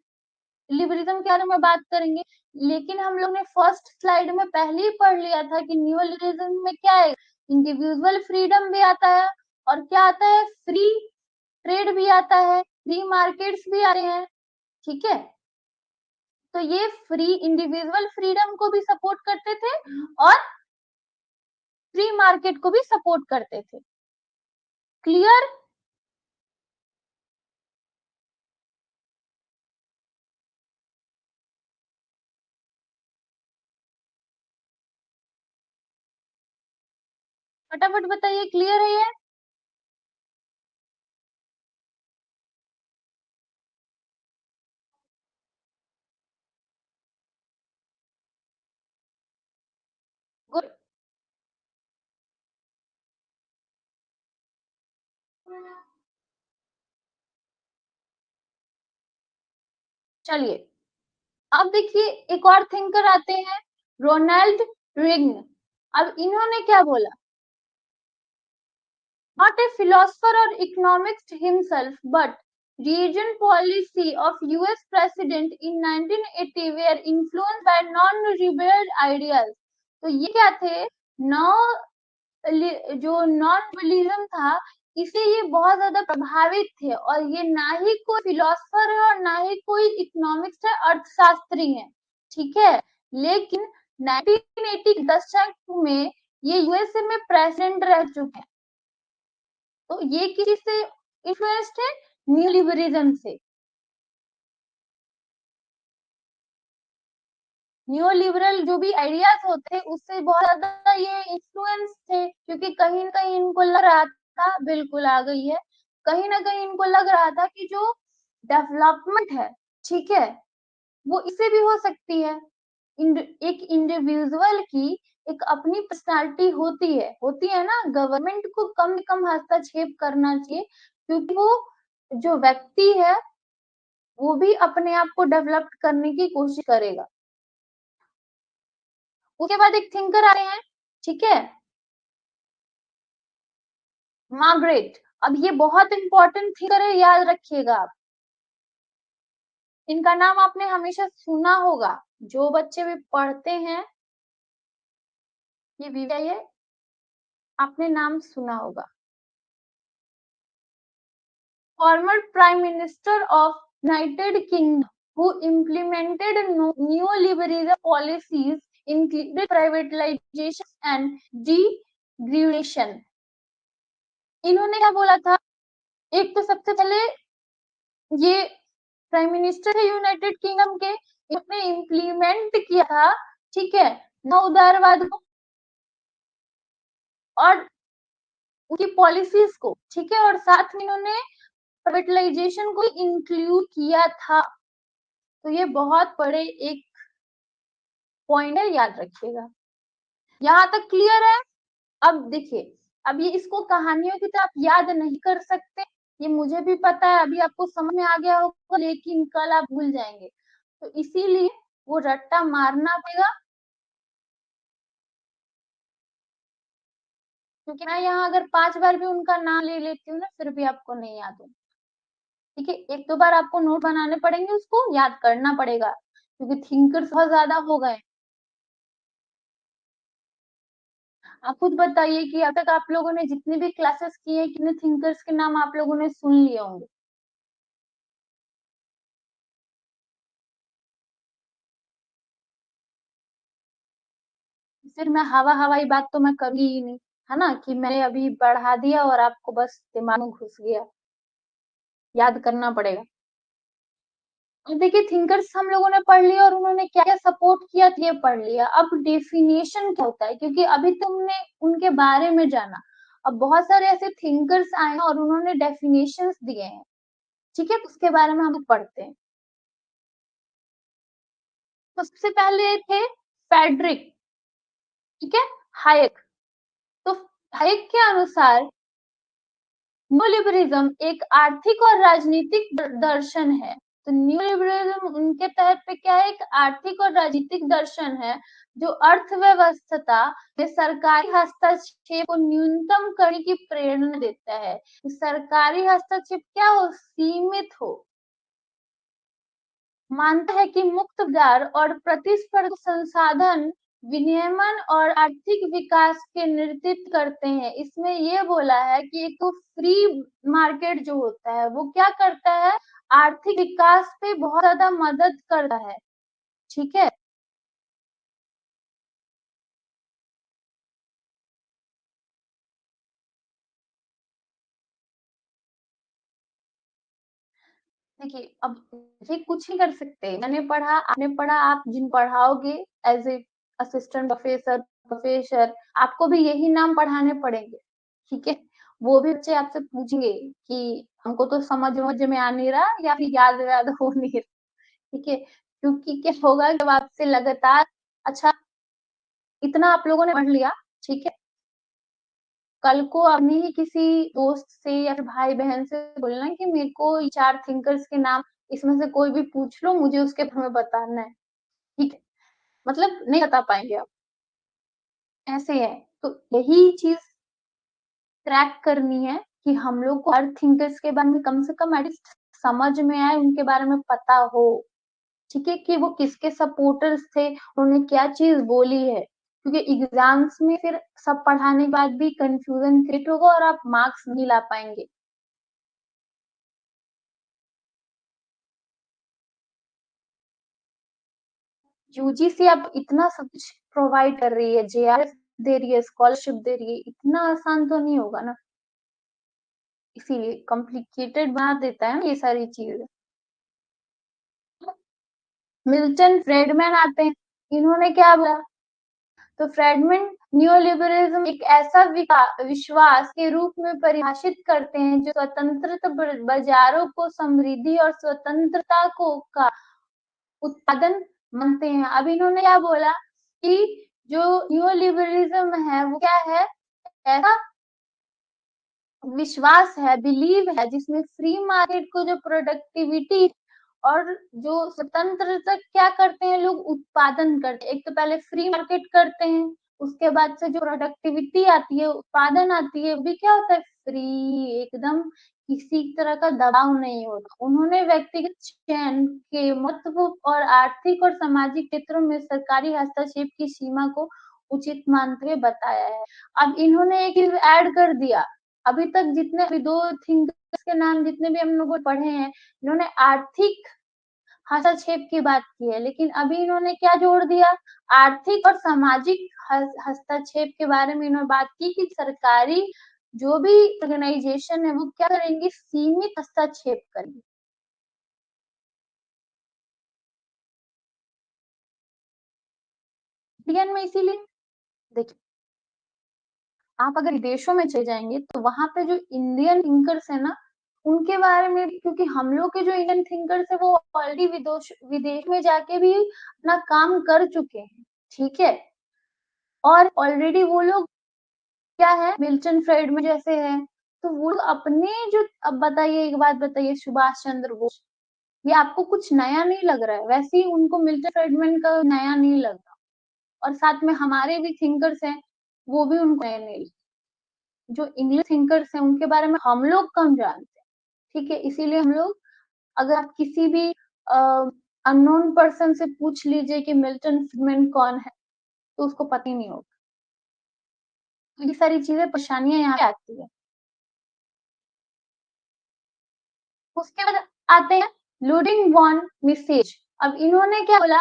लिबरलिज्म के बारे में बात करेंगे, लेकिन हम लोग ने फर्स्ट स्लाइड में पहले ही पढ़ लिया था कि न्यू लिबरलिज्म में क्या है, इंडिविजुअल फ्रीडम भी आता है, और क्या आता है, फ्री ट्रेड भी आता है, फ्री मार्केट्स भी आते हैं, ठीक है। तो ये फ्री इंडिविजुअल फ्रीडम को भी सपोर्ट करते थे और फ्री मार्केट को भी सपोर्ट करते थे। क्लियर? फटाफट बताइए, क्लियर है ये? गुड। चलिए, अब देखिए एक और थिंकर आते हैं, रोनाल्ड रिग्न। अब इन्होंने क्या बोला, नॉट ए फिलोसफर और economics himself but Region policy of US president in 1980 were influenced by non-liberal ideas. तो ये क्या थे? जो नॉन लिबरलिज्म था, इससे ये बहुत ज्यादा प्रभावित थे, और ये ना ही कोई फिलोसफर है और ना ही कोई इकोनॉमिक्स है, अर्थशास्त्री है, ठीक है। लेकिन 1980 के दशक में ये यूएसए में प्रेसिडेंट रह चुके हैं। तो ये किसी से इन्फ्लुएंस्ड है? न्यू लिबरलिज्म से। न्यू लिबरल जो भी आइडियाज होते हैं उससे बहुत ज्यादा ये इन्फ्लुएंस थे, क्योंकि कहीं ना कहीं इनको लग रहा था, बिल्कुल आ गई है, कहीं ना कहीं इनको लग रहा था कि जो डेवलपमेंट है, ठीक है, वो इससे भी हो सकती है। एक इंडिविजुअल की एक अपनी पर्सनालिटी होती है ना। गवर्नमेंट को कम से कम हस्तक्षेप करना चाहिए, क्योंकि वो जो व्यक्ति है वो भी अपने आप को डेवलप करने की कोशिश करेगा। उसके बाद एक थिंकर आए हैं, ठीक है, मार्गरेट। अब ये बहुत इंपॉर्टेंट थिंकर है, याद रखिएगा आप। इनका नाम आपने हमेशा सुना होगा, जो बच्चे भी पढ़ते हैं ये विजय, आपने नाम सुना होगा। Former Prime Minister of United Kingdom who implemented neoliberal policies included privatization and deregulation। इन्होंने क्या बोला था? एक तो सबसे पहले ये प्राइम मिनिस्टर है यूनाइटेड किंगडम के, इन्होंने इम्प्लीमेंट किया था, ठीक है, नौ उदारवाद को और उनकी पॉलिसीज को, ठीक है, और साथ में इन्होंने प्राइवेटाइजेशन को इंक्लूड किया था। तो ये बहुत बड़े एक पॉइंट है, याद रखिएगा। यहाँ तक क्लियर है? अब देखिए, अब ये इसको कहानियों की तरह आप याद नहीं कर सकते, ये मुझे भी पता है, अभी आपको समझ में आ गया होगा, लेकिन कल आप भूल जाएंगे, तो इसीलिए वो रट्टा मारना पड़ेगा। क्योंकि मैं यहाँ अगर 5 बार भी उनका नाम ले लेती हूँ ना, फिर भी आपको नहीं याद हो, ठीक है। 1-2 बार आपको नोट बनाने पड़ेंगे, उसको याद करना पड़ेगा, क्योंकि थिंकर्स बहुत ज्यादा हो गए। आप खुद बताइए कि अब तक आप लोगों ने जितने भी क्लासेस किए हैं, कितने थिंकर्स के नाम आप लोगों ने सुन लिए होंगे? फिर मैं हवाई बात तो मैं करूंगी ही नहीं, है ना, कि मैंने अभी बढ़ा दिया और आपको बस दिमाग में घुस गया, याद करना पड़ेगा। अब देखिए, थिंकर्स हम लोगों ने पढ़ लिया और उन्होंने क्या क्या सपोर्ट किया ये पढ़ लिया। अब डेफिनेशन क्या होता है, क्योंकि अभी तुमने उनके बारे में जाना, अब बहुत सारे ऐसे थिंकर्स आए हैं और उन्होंने डेफिनेशंस दिए हैं, ठीक है, उसके बारे में हम लोग पढ़ते हैं। तो सबसे पहले थे फेडरिक, ठीक है, हायक। तो हायक के अनुसार न्यूलिबरलिज्म एक आर्थिक और राजनीतिक दर्शन है। तो न्यूलिबरलिज्म उनके तहत पे क्या है? एक आर्थिक और राजनीतिक दर्शन है जो अर्थव्यवस्था में सरकारी हस्तक्षेप को न्यूनतम करने की प्रेरणा देता है। सरकारी हस्तक्षेप क्या हो? सीमित हो। मानता है कि मुक्त बाजार और प्रतिस्पर्धी संसाधन विनियमन और आर्थिक विकास के नेतृत्व करते हैं। इसमें ये बोला है कि एक तो फ्री मार्केट जो होता है वो क्या करता है? आर्थिक विकास पे बहुत ज्यादा मदद करता है, ठीक है। देखिए, अब ये कुछ नहीं कर सकते, मैंने पढ़ा, आपने पढ़ा, आप जिन पढ़ाओगे as a assistant professor, professor, आपको भी यही नाम पढ़ाने पड़ेंगे, ठीक है। वो भी बच्चे आपसे पूछेंगे कि हमको तो समझ में आ नहीं रहा या फिर याद हो नहीं रहा, ठीक है। क्योंकि क्या होगा, जब आपसे लगातार, अच्छा, इतना आप लोगों ने पढ़ लिया, ठीक है, कल को अपनी ही किसी दोस्त से या फिर भाई बहन से बोलना कि मेरे को ये 4 थिंकर्स के नाम इसमें से कोई भी पूछ लो, मुझे उसके बारे में बताना है, ठीक है। मतलब नहीं बता पाएंगे आप, ऐसे है। तो यही चीज क्रैक करनी है कि हम लोग को हर थिंकर्स के बारे में कम से कम एटलीस्ट समझ में आए, उनके बारे में पता हो, ठीक है, कि वो किसके सपोर्टर्स थे, उन्होंने क्या चीज़ बोली है। क्योंकि एग्ज़ाम्स में फिर सब पढ़ाने के बाद भी कन्फ्यूज़न क्रिएट होगा और आप मार्क्स नहीं ला पाएँगे। यूजीसी अब इतना सब कुछ प्रोवाइड कर रही है, जेआरएफ दे रही है, स्कॉलरशिप दे रही है, इतना आसान तो नहीं होगा ना, इसीलिए कॉम्प्लिकेटेड बना देता है ना ये सारी चीज़ें। मिल्टन फ्रेडमैन आते हैं, इन्होंने क्या बोला? तो फ्रेडमैन न्यूलिबरलिज्म एक ऐसा विश्वास के रूप में परिभाषित करते हैं जो स्वतंत्र बाजारों को समृद्धि और स्वतंत्रता को का उत्पादन मानते हैं। अब इन्होंने क्या बोला कि जो न्यूलिबरलिज्म है वो क्या है? ऐसा विश्वास है, बिलीव है, जिसमें फ्री मार्केट को जो प्रोडक्टिविटी और जो स्वतंत्रता क्या करते हैं लोग, उत्पादन करते हैं। एक तो पहले फ्री मार्केट करते हैं, उसके बाद से जो प्रोडक्टिविटी आती है, उत्पादन आती है, वो भी क्या होता है? फ्री, एकदम किसी तरह का दबाव नहीं होता। उन्होंने व्यक्तिगत चयन के महत्व और आर्थिक और सामाजिक क्षेत्रों में सरकारी हस्तक्षेप की सीमा को उचित मानते हुए बताया है। अब इन्होंने एक चीज ऐड कर दिया, अभी तक जितने अभी दो थिंकर्स के नाम जितने भी हम लोग पढ़े हैं, इन्होंने आर्थिक हस्तक्षेप की बात की है, लेकिन अभी इन्होंने क्या जोड़ दिया? आर्थिक और सामाजिक हस्तक्षेप के बारे में इन्होंने बात की कि सरकारी जो भी ऑर्गेनाइजेशन है वो क्या करेंगी? सीमित हस्तक्षेप करेंगी। इंडियन में इसीलिए देखिए, आप अगर विदेशों में चले जाएंगे तो वहां पे जो इंडियन थिंकर्स है ना, उनके बारे में, क्योंकि हम लोग के जो इंडियन थिंकर्स है वो ऑलरेडी विदेश में जाके भी अपना काम कर चुके हैं, ठीक है, और ऑलरेडी वो लोग क्या है, मिल्टन फ्रेडमैन जैसे है, तो वो लोग अपने जो, अब बताइए एक बात बताइए, सुभाष चंद्र बोस, ये आपको कुछ नया नहीं लग रहा है? वैसे ही उनको मिल्टन फ्रेडमैन का नया नहीं लग रहा, और साथ में हमारे भी थिंकर्स हैं, वो भी उनको नया नहीं, जो इंग्लिश थिंकर्स हैं उनके बारे में हम लोग कम जानते हैं, ठीक है, इसीलिए हम लोग, अगर आप किसी भी अननोन पर्सन से पूछ लीजिए कि मिल्टन फ्रीडमैन कौन है, तो उसको पता ही नहीं होगा। तो ये सारी चीजें, परेशानियां यहाँ पे आती है। उसके बाद आते हैं लूडिंग वॉन मिसेज। अब इन्होंने क्या बोला?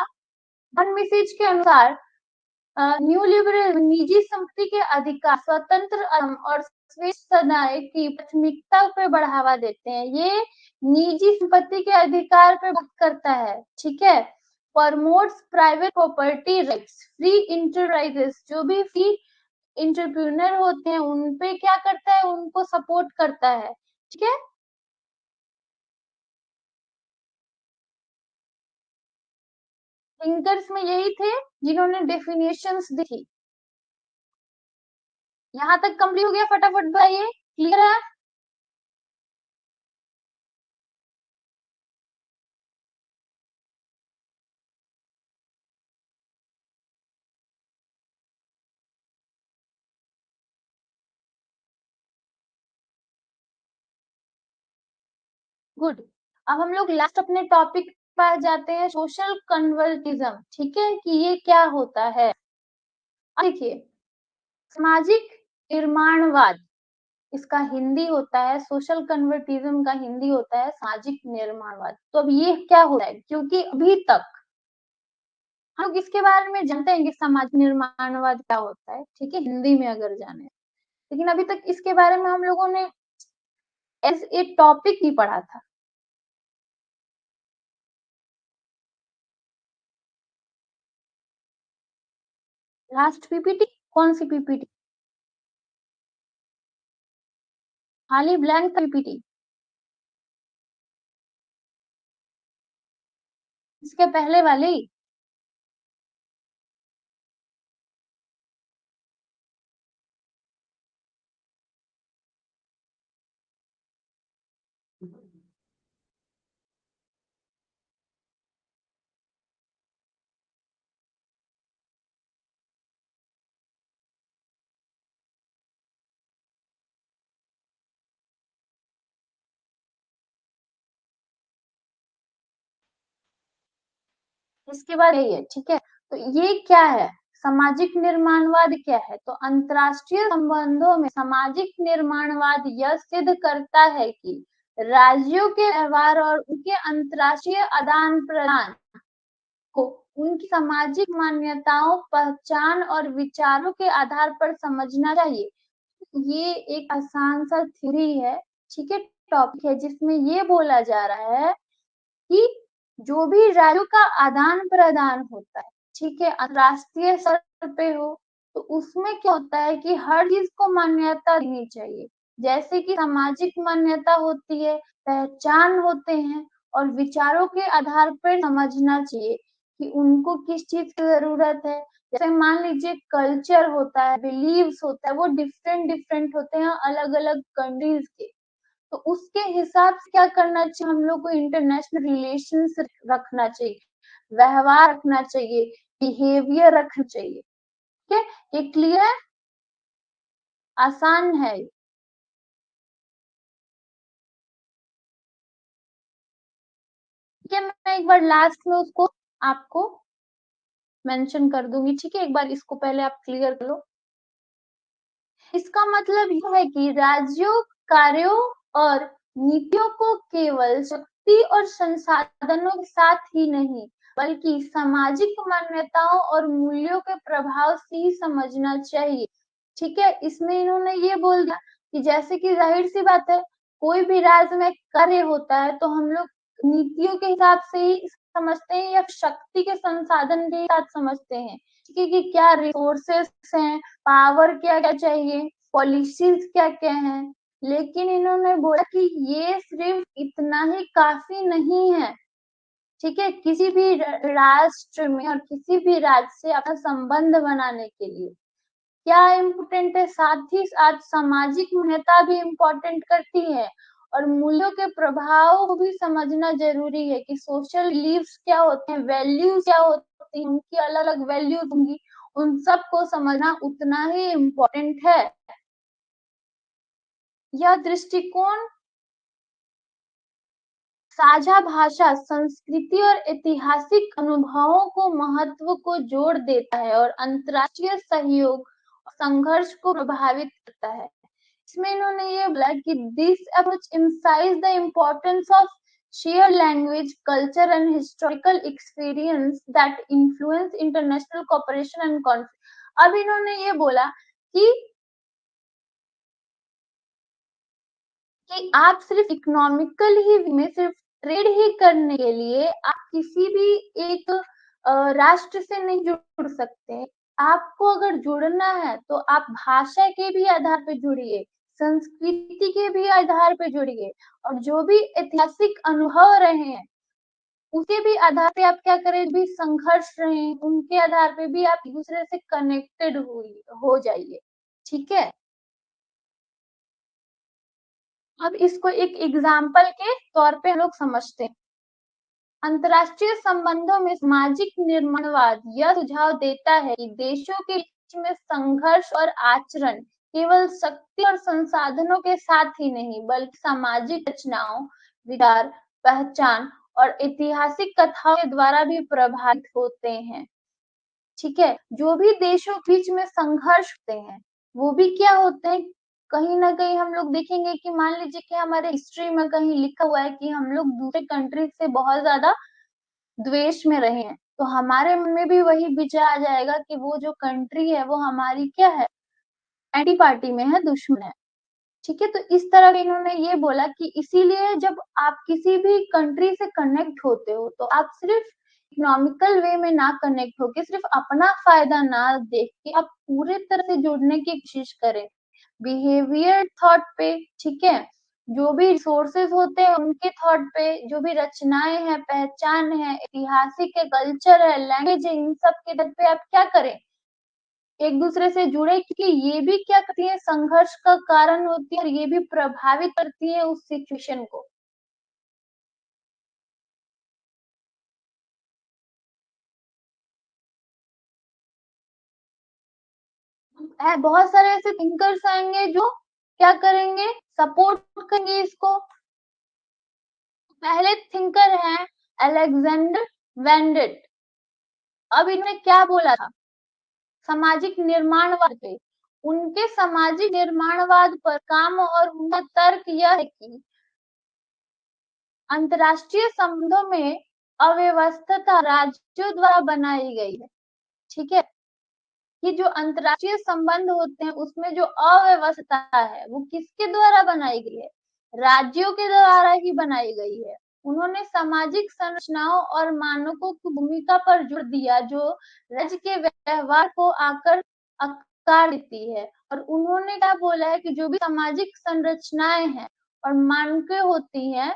वन मिसेज के अनुसार न्यू लिबरल निजी संपत्ति के अधिकार, स्वतंत्र और स्वेच्छाएं की प्राथमिकता पे बढ़ावा देते हैं। ये निजी संपत्ति के अधिकार पे बात करता है, ठीक है, promotes private property rights, free enterprises, जो भी फ्री इंटरप्रेन्योर होते हैं उन पे क्या करता है? उनको सपोर्ट करता है, ठीक है। थिंकर्स में यही थे जिन्होंने डेफिनेशंस दी थी। यहाँ तक कंप्लीट हो गया? फटाफट बताइए, क्लियर है? गुड। अब हम लोग लास्ट अपने टॉपिक पर जाते हैं, सोशल कन्वर्टिज्म, ठीक है, कि ये क्या होता है। अब देखिए, सामाजिक निर्माणवाद, इसका हिंदी होता है, सोशल कन्वर्टिज्म का हिंदी होता है सामाजिक निर्माणवाद। तो अब ये क्या होता है? क्योंकि अभी तक हम लोग इसके बारे में जानते हैं कि सामाजिक निर्माणवाद क्या होता है, ठीक है, हिंदी में अगर जाने, लेकिन अभी तक इसके बारे में हम लोगों ने एज ए टॉपिक ही पढ़ा था। लास्ट पीपीटी कौन सी पीपीटी? खाली ब्लैंक पीपीटी? इसके पहले वाली? इसके बाद यही है, ठीक है। तो ये क्या है, सामाजिक निर्माणवाद क्या है? तो अंतरराष्ट्रीय संबंधों में सामाजिक निर्माणवाद यह सिद्ध करता है कि राज्यों के व्यवहार और उनके अंतरराष्ट्रीय आदान प्रदान को उनकी सामाजिक मान्यताओं, पहचान और विचारों के आधार पर समझना चाहिए। ये एक आसान सा थ्योरी है, ठीक है, टॉपिक है, जिसमें ये बोला जा रहा है कि जो भी राज्यों का आदान प्रदान होता है, ठीक है, अंतरराष्ट्रीय स्तर पे हो, तो उसमें क्या होता है कि हर चीज को मान्यता देनी चाहिए। जैसे कि सामाजिक मान्यता होती है, पहचान होते हैं, और विचारों के आधार पर समझना चाहिए कि उनको किस चीज की जरूरत है। जैसे मान लीजिए कल्चर होता है, बिलीव्स होता है, वो डिफरेंट डिफरेंट होते हैं अलग अलग कंट्रीज के। तो उसके हिसाब से क्या करना चाहिए, हम लोग को इंटरनेशनल रिलेशंस रखना चाहिए, व्यवहार रखना चाहिए, बिहेवियर रखना चाहिए। ठीक है, ये क्लियर है, आसान है। ठीक है, मैं एक बार लास्ट में उसको आपको मेंशन कर दूंगी, ठीक है, एक बार इसको पहले आप क्लियर कर लो। इसका मतलब यह है कि राज्यों, कार्यों और नीतियों को केवल शक्ति और संसाधनों के साथ ही नहीं, बल्कि सामाजिक मान्यताओं और मूल्यों के प्रभाव से ही समझना चाहिए। ठीक है, इसमें इन्होंने ये बोल दिया कि जैसे कि जाहिर सी बात है, कोई भी राज्य में कार्य होता है तो हम लोग नीतियों के हिसाब से ही समझते हैं, या शक्ति के संसाधन के साथ समझते हैं, ठीक है, कि क्या रिसोर्सेस हैं, पावर क्या क्या चाहिए, पॉलिसीज क्या क्या है। लेकिन इन्होंने बोला कि ये सिर्फ इतना ही काफी नहीं है। ठीक है, किसी भी राष्ट्र में और किसी भी राज्य से अपना संबंध बनाने के लिए क्या इम्पोर्टेंट है, साथ ही साथ सामाजिक मान्यता भी इम्पोर्टेंट करती है, और मूल्यों के प्रभाव को भी समझना जरूरी है कि सोशल बिलीव्स क्या होते हैं, वैल्यूज क्या होती हैं, उनकी अलग अलग वैल्यूज होंगी, उन सब को समझना उतना ही इम्पोर्टेंट है। यह दृष्टिकोण साझा भाषा, संस्कृति और ऐतिहासिक अनुभवों को महत्व को जोड़ देता है और अंतर्राष्ट्रीय सहयोग संघर्ष को प्रभावित करता है। इसमें इन्होंने ये बोला कि this approach emphasizes the importance of shared language, culture and historical experience that influence international cooperation and conflict। अब इन्होंने ये बोला कि आप सिर्फ इकोनॉमिकल ही में सिर्फ ट्रेड ही करने के लिए आप किसी भी एक राष्ट्र से नहीं जुड़ सकते। आपको अगर जुड़ना है तो आप भाषा के भी आधार पे जुड़िए, संस्कृति के भी आधार पे जुड़िए, और जो भी ऐतिहासिक अनुभव रहे हैं उसके भी आधार पे आप क्या करें, भी संघर्ष रहे उनके आधार पे भी आप एक दूसरे से कनेक्टेड हो जाइए। ठीक है, अब इसको एक एग्जाम्पल के तौर पे हम लोग समझते हैं। अंतरराष्ट्रीय संबंधों में सामाजिक निर्माणवाद यह सुझाव देता है कि देशों के बीच में संघर्ष और आचरण केवल शक्ति और संसाधनों के साथ ही नहीं, बल्कि सामाजिक रचनाओं, विचार, पहचान और ऐतिहासिक कथाओं के द्वारा भी प्रभावित होते हैं। ठीक है, जो भी देशों के बीच में संघर्ष होते हैं वो भी क्या होते हैं, कहीं ना कहीं हम लोग देखेंगे कि मान लीजिए कि हमारे हिस्ट्री में कहीं लिखा हुआ है कि हम लोग दूसरे कंट्री से बहुत ज्यादा द्वेष में रहे हैं, तो हमारे मन में भी वही विचार आ जाएगा कि वो जो कंट्री है वो हमारी क्या है, एंटी पार्टी में है, दुश्मन है। ठीक है, तो इस तरह के इन्होंने ये बोला कि इसीलिए जब आप किसी भी कंट्री से कनेक्ट होते हो तो आप सिर्फ इकोनॉमिकल वे में ना कनेक्ट होके सिर्फ अपना फायदा ना देख के आप पूरे तरह से जुड़ने की कोशिश करें, बिहेवियर थॉट पे। ठीक है, जो भी रिसोर्सेज होते हैं उनके थॉट पे, जो भी रचनाएं हैं, पहचान है, ऐतिहासिक है, कल्चर है, लैंग्वेज है, इन सब के दर पे आप क्या करें, एक दूसरे से जुड़े, क्योंकि ये भी क्या करती है, संघर्ष का कारण होती है और ये भी प्रभावित करती है उस सिचुएशन को। बहुत सारे ऐसे थिंकर्स आएंगे जो क्या करेंगे, सपोर्ट करेंगे इसको। पहले थिंकर हैं अलेक्जेंडर वैन डिट। अब इन्होंने क्या बोला था सामाजिक निर्माणवाद पे, उनके सामाजिक निर्माणवाद पर काम और उनका तर्क यह है कि अंतर्राष्ट्रीय संबंधों में अव्यवस्था राज्यों द्वारा बनाई गई है। ठीक है, कि जो अंतर्राष्ट्रीय संबंध होते हैं उसमें जो अव्यवस्था है वो किसके द्वारा बनाई गई है, राज्यों के द्वारा ही बनाई गई है। उन्होंने सामाजिक संरचनाओं और मानकों की भूमिका पर जोर दिया जो राज्य के व्यवहार को आकार देती है। और उन्होंने क्या बोला है कि जो भी सामाजिक संरचनाएं हैं और मानकें होती हैं,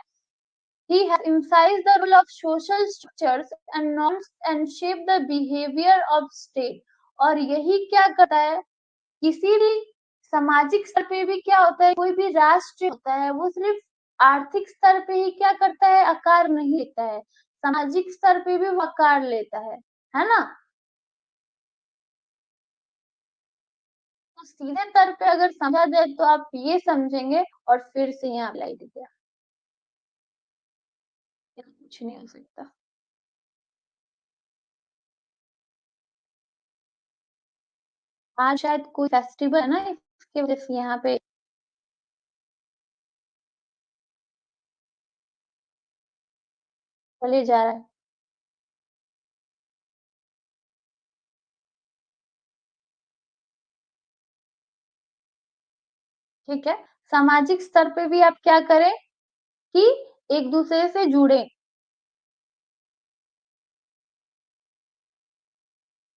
he has emphasized the role of social structures and norms and shape the behavior of state। और यही क्या करता है, किसी भी सामाजिक स्तर पे भी क्या होता है, कोई भी राष्ट्र होता है वो सिर्फ आर्थिक स्तर पे ही क्या करता है, आकार नहीं लेता है, सामाजिक स्तर पे भी वो आकार लेता है ना। तो सीधे स्तर पे अगर समझा जाए तो आप ये समझेंगे, और फिर से यहाँ अप्लाई दीजिए, कुछ नहीं हो सकता। आज शायद कोई फेस्टिवल है ना, इसके वजह से यहाँ पे चले जा रहा है। ठीक है, सामाजिक स्तर पे भी आप क्या करें कि एक दूसरे से जुड़े।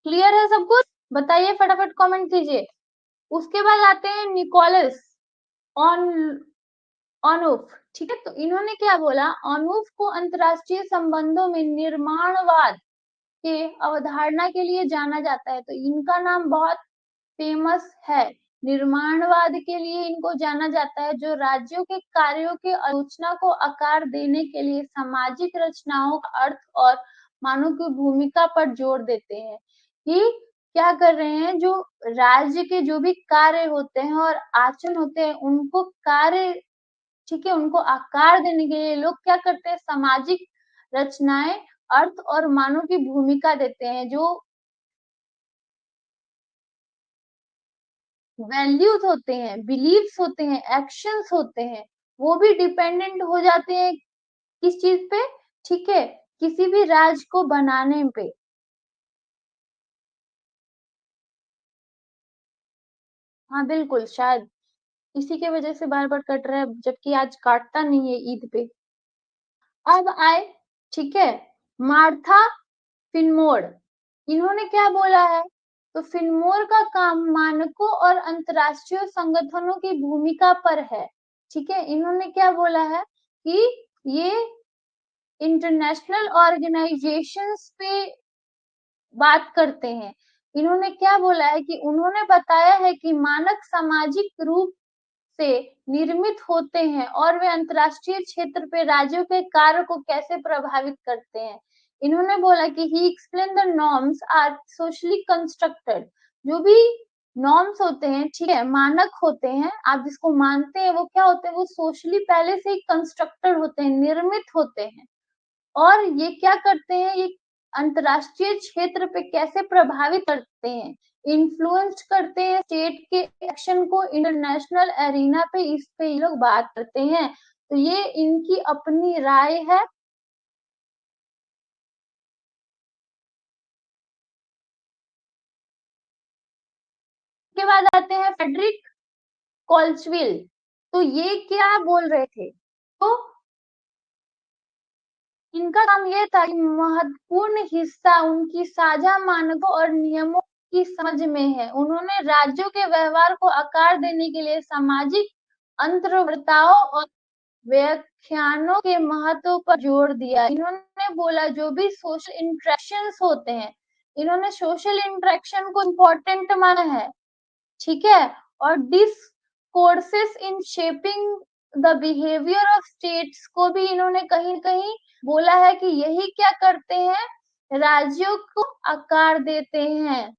क्लियर है सब कुछ, बताइए फटाफट कमेंट कीजिए। उसके बाद आते हैं निकोलस ऑन ऑनउफ। ठीक है, तो इन्होंने क्या बोला, ऑनउफ को अंतरराष्ट्रीय संबंधों में निर्माणवाद के अवधारणा के लिए जाना जाता है। तो इनका नाम बहुत फेमस है, निर्माणवाद के लिए इनको जाना जाता है, जो राज्यों के कार्यों के आलोचना को आकार देने के लिए सामाजिक रचनाओं का अर्थ और मानव की भूमिका पर जोर देते हैं। कि क्या कर रहे हैं, जो राज्य के जो भी कार्य होते हैं और आचरण होते हैं उनको कार्य, ठीक है, उनको आकार देने के लिए लोग क्या करते हैं, सामाजिक रचनाएं, अर्थ और मानव की भूमिका देते हैं। जो वैल्यूज होते हैं, बिलीव्स होते हैं, एक्शंस होते हैं, वो भी डिपेंडेंट हो जाते हैं किस चीज पे, ठीक है, किसी भी राज्य को बनाने पे। हाँ बिल्कुल, शायद इसी के वजह से बार बार कट रहा है, जबकि आज काटता नहीं है ईद पे। अब आए, ठीक है, मार्था फिनमोर, इन्होंने क्या बोला है, तो फिनमोर का काम मानकों और अंतरराष्ट्रीय संगठनों की भूमिका पर है। ठीक है, इन्होंने क्या बोला है कि ये इंटरनेशनल ऑर्गेनाइजेशंस पे बात करते हैं। इन्होंने क्या बोला है कि उन्होंने बताया है कि मानक सामाजिक रूप से निर्मित होते हैं और वे अंतरराष्ट्रीय क्षेत्र पे राज्यों के कार्य को कैसे प्रभावित करते हैं। इन्होंने बोला कि he explain the norms are socially constructed. जो भी नॉर्म्स होते हैं, ठीक है, मानक होते हैं, आप जिसको मानते हैं वो क्या होते हैं, वो सोशली पहले से ही कंस्ट्रक्टेड होते हैं, निर्मित होते हैं। और ये क्या करते हैं, ये अंतरराष्ट्रीय क्षेत्र पे कैसे प्रभावित करते हैं, इन्फ्लुएंस करते हैं स्टेट के एक्शन को इंटरनेशनल एरिना पे, इस पे ये लोग बात करते हैं। तो ये इनकी अपनी राय है। के बाद आते हैं फेडरिक कॉल्सविल। तो ये क्या बोल रहे थे, तो इनका काम ये था कि महत्वपूर्ण हिस्सा उनकी साझा मानकों और नियमों की समझ में है। उन्होंने राज्यों के व्यवहार को आकार देने के लिए सामाजिक अंतर्वार्ताओं और व्याख्यानों के महत्व पर जोर दिया। इन्होंने बोला जो भी सोशल इंटरेक्शंस होते हैं, इन्होंने सोशल इंटरेक्शन को इम्पोर्टेंट माना है। ठीक है, और discourses in shaping the behaviour of states को भी इन्होंने कहीं कहीं बोला है कि यही क्या करते हैं, राज्यों को आकार देते हैं।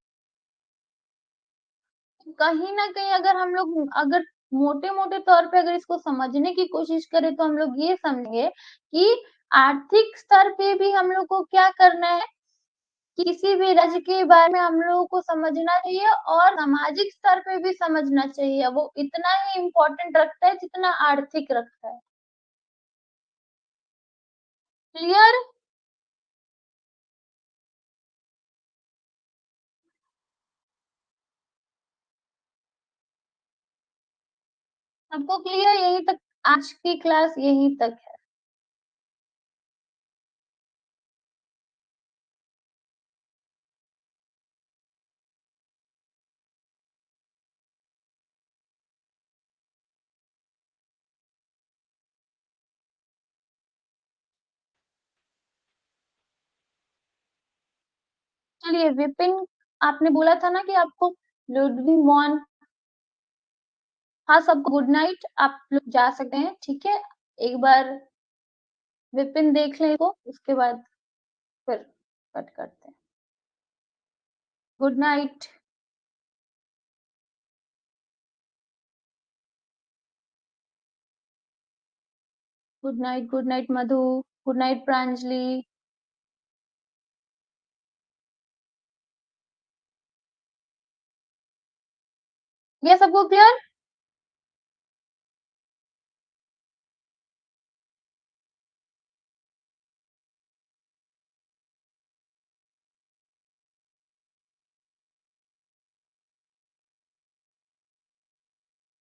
कहीं ना कहीं अगर हम लोग अगर मोटे मोटे तौर पे अगर इसको समझने की कोशिश करें तो हम लोग ये समझेंगे कि आर्थिक स्तर पे भी हम लोग को क्या करना है, कि किसी भी राज्य के बारे में हम लोगों को समझना चाहिए और सामाजिक स्तर पे भी समझना चाहिए। वो इतना ही इम्पोर्टेंट रखता है जितना आर्थिक रखता है। क्लियर? सबको क्लियर? यहीं तक आज की क्लास यहीं तक है। चलिए विपिन, आपने बोला था ना कि आपको लुडवी मॉन। हाँ, सबको गुड नाइट। आप लोग जा सकते हैं, ठीक है? एक बार विपिन देख लें इसको, उसके बाद फिर कट करते हैं। Good night. Good night Madhu. Good night Pranjali. ये सबको क्लियर?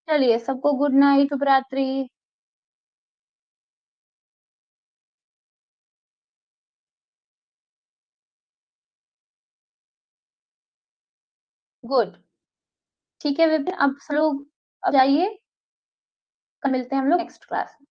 चलिए सबको गुड नाइट, शुभ रात्रि। गुड। ठीक है विपिन, अब सब लोग अब जाइए। कल मिलते हैं हम लोग नेक्स्ट क्लास में।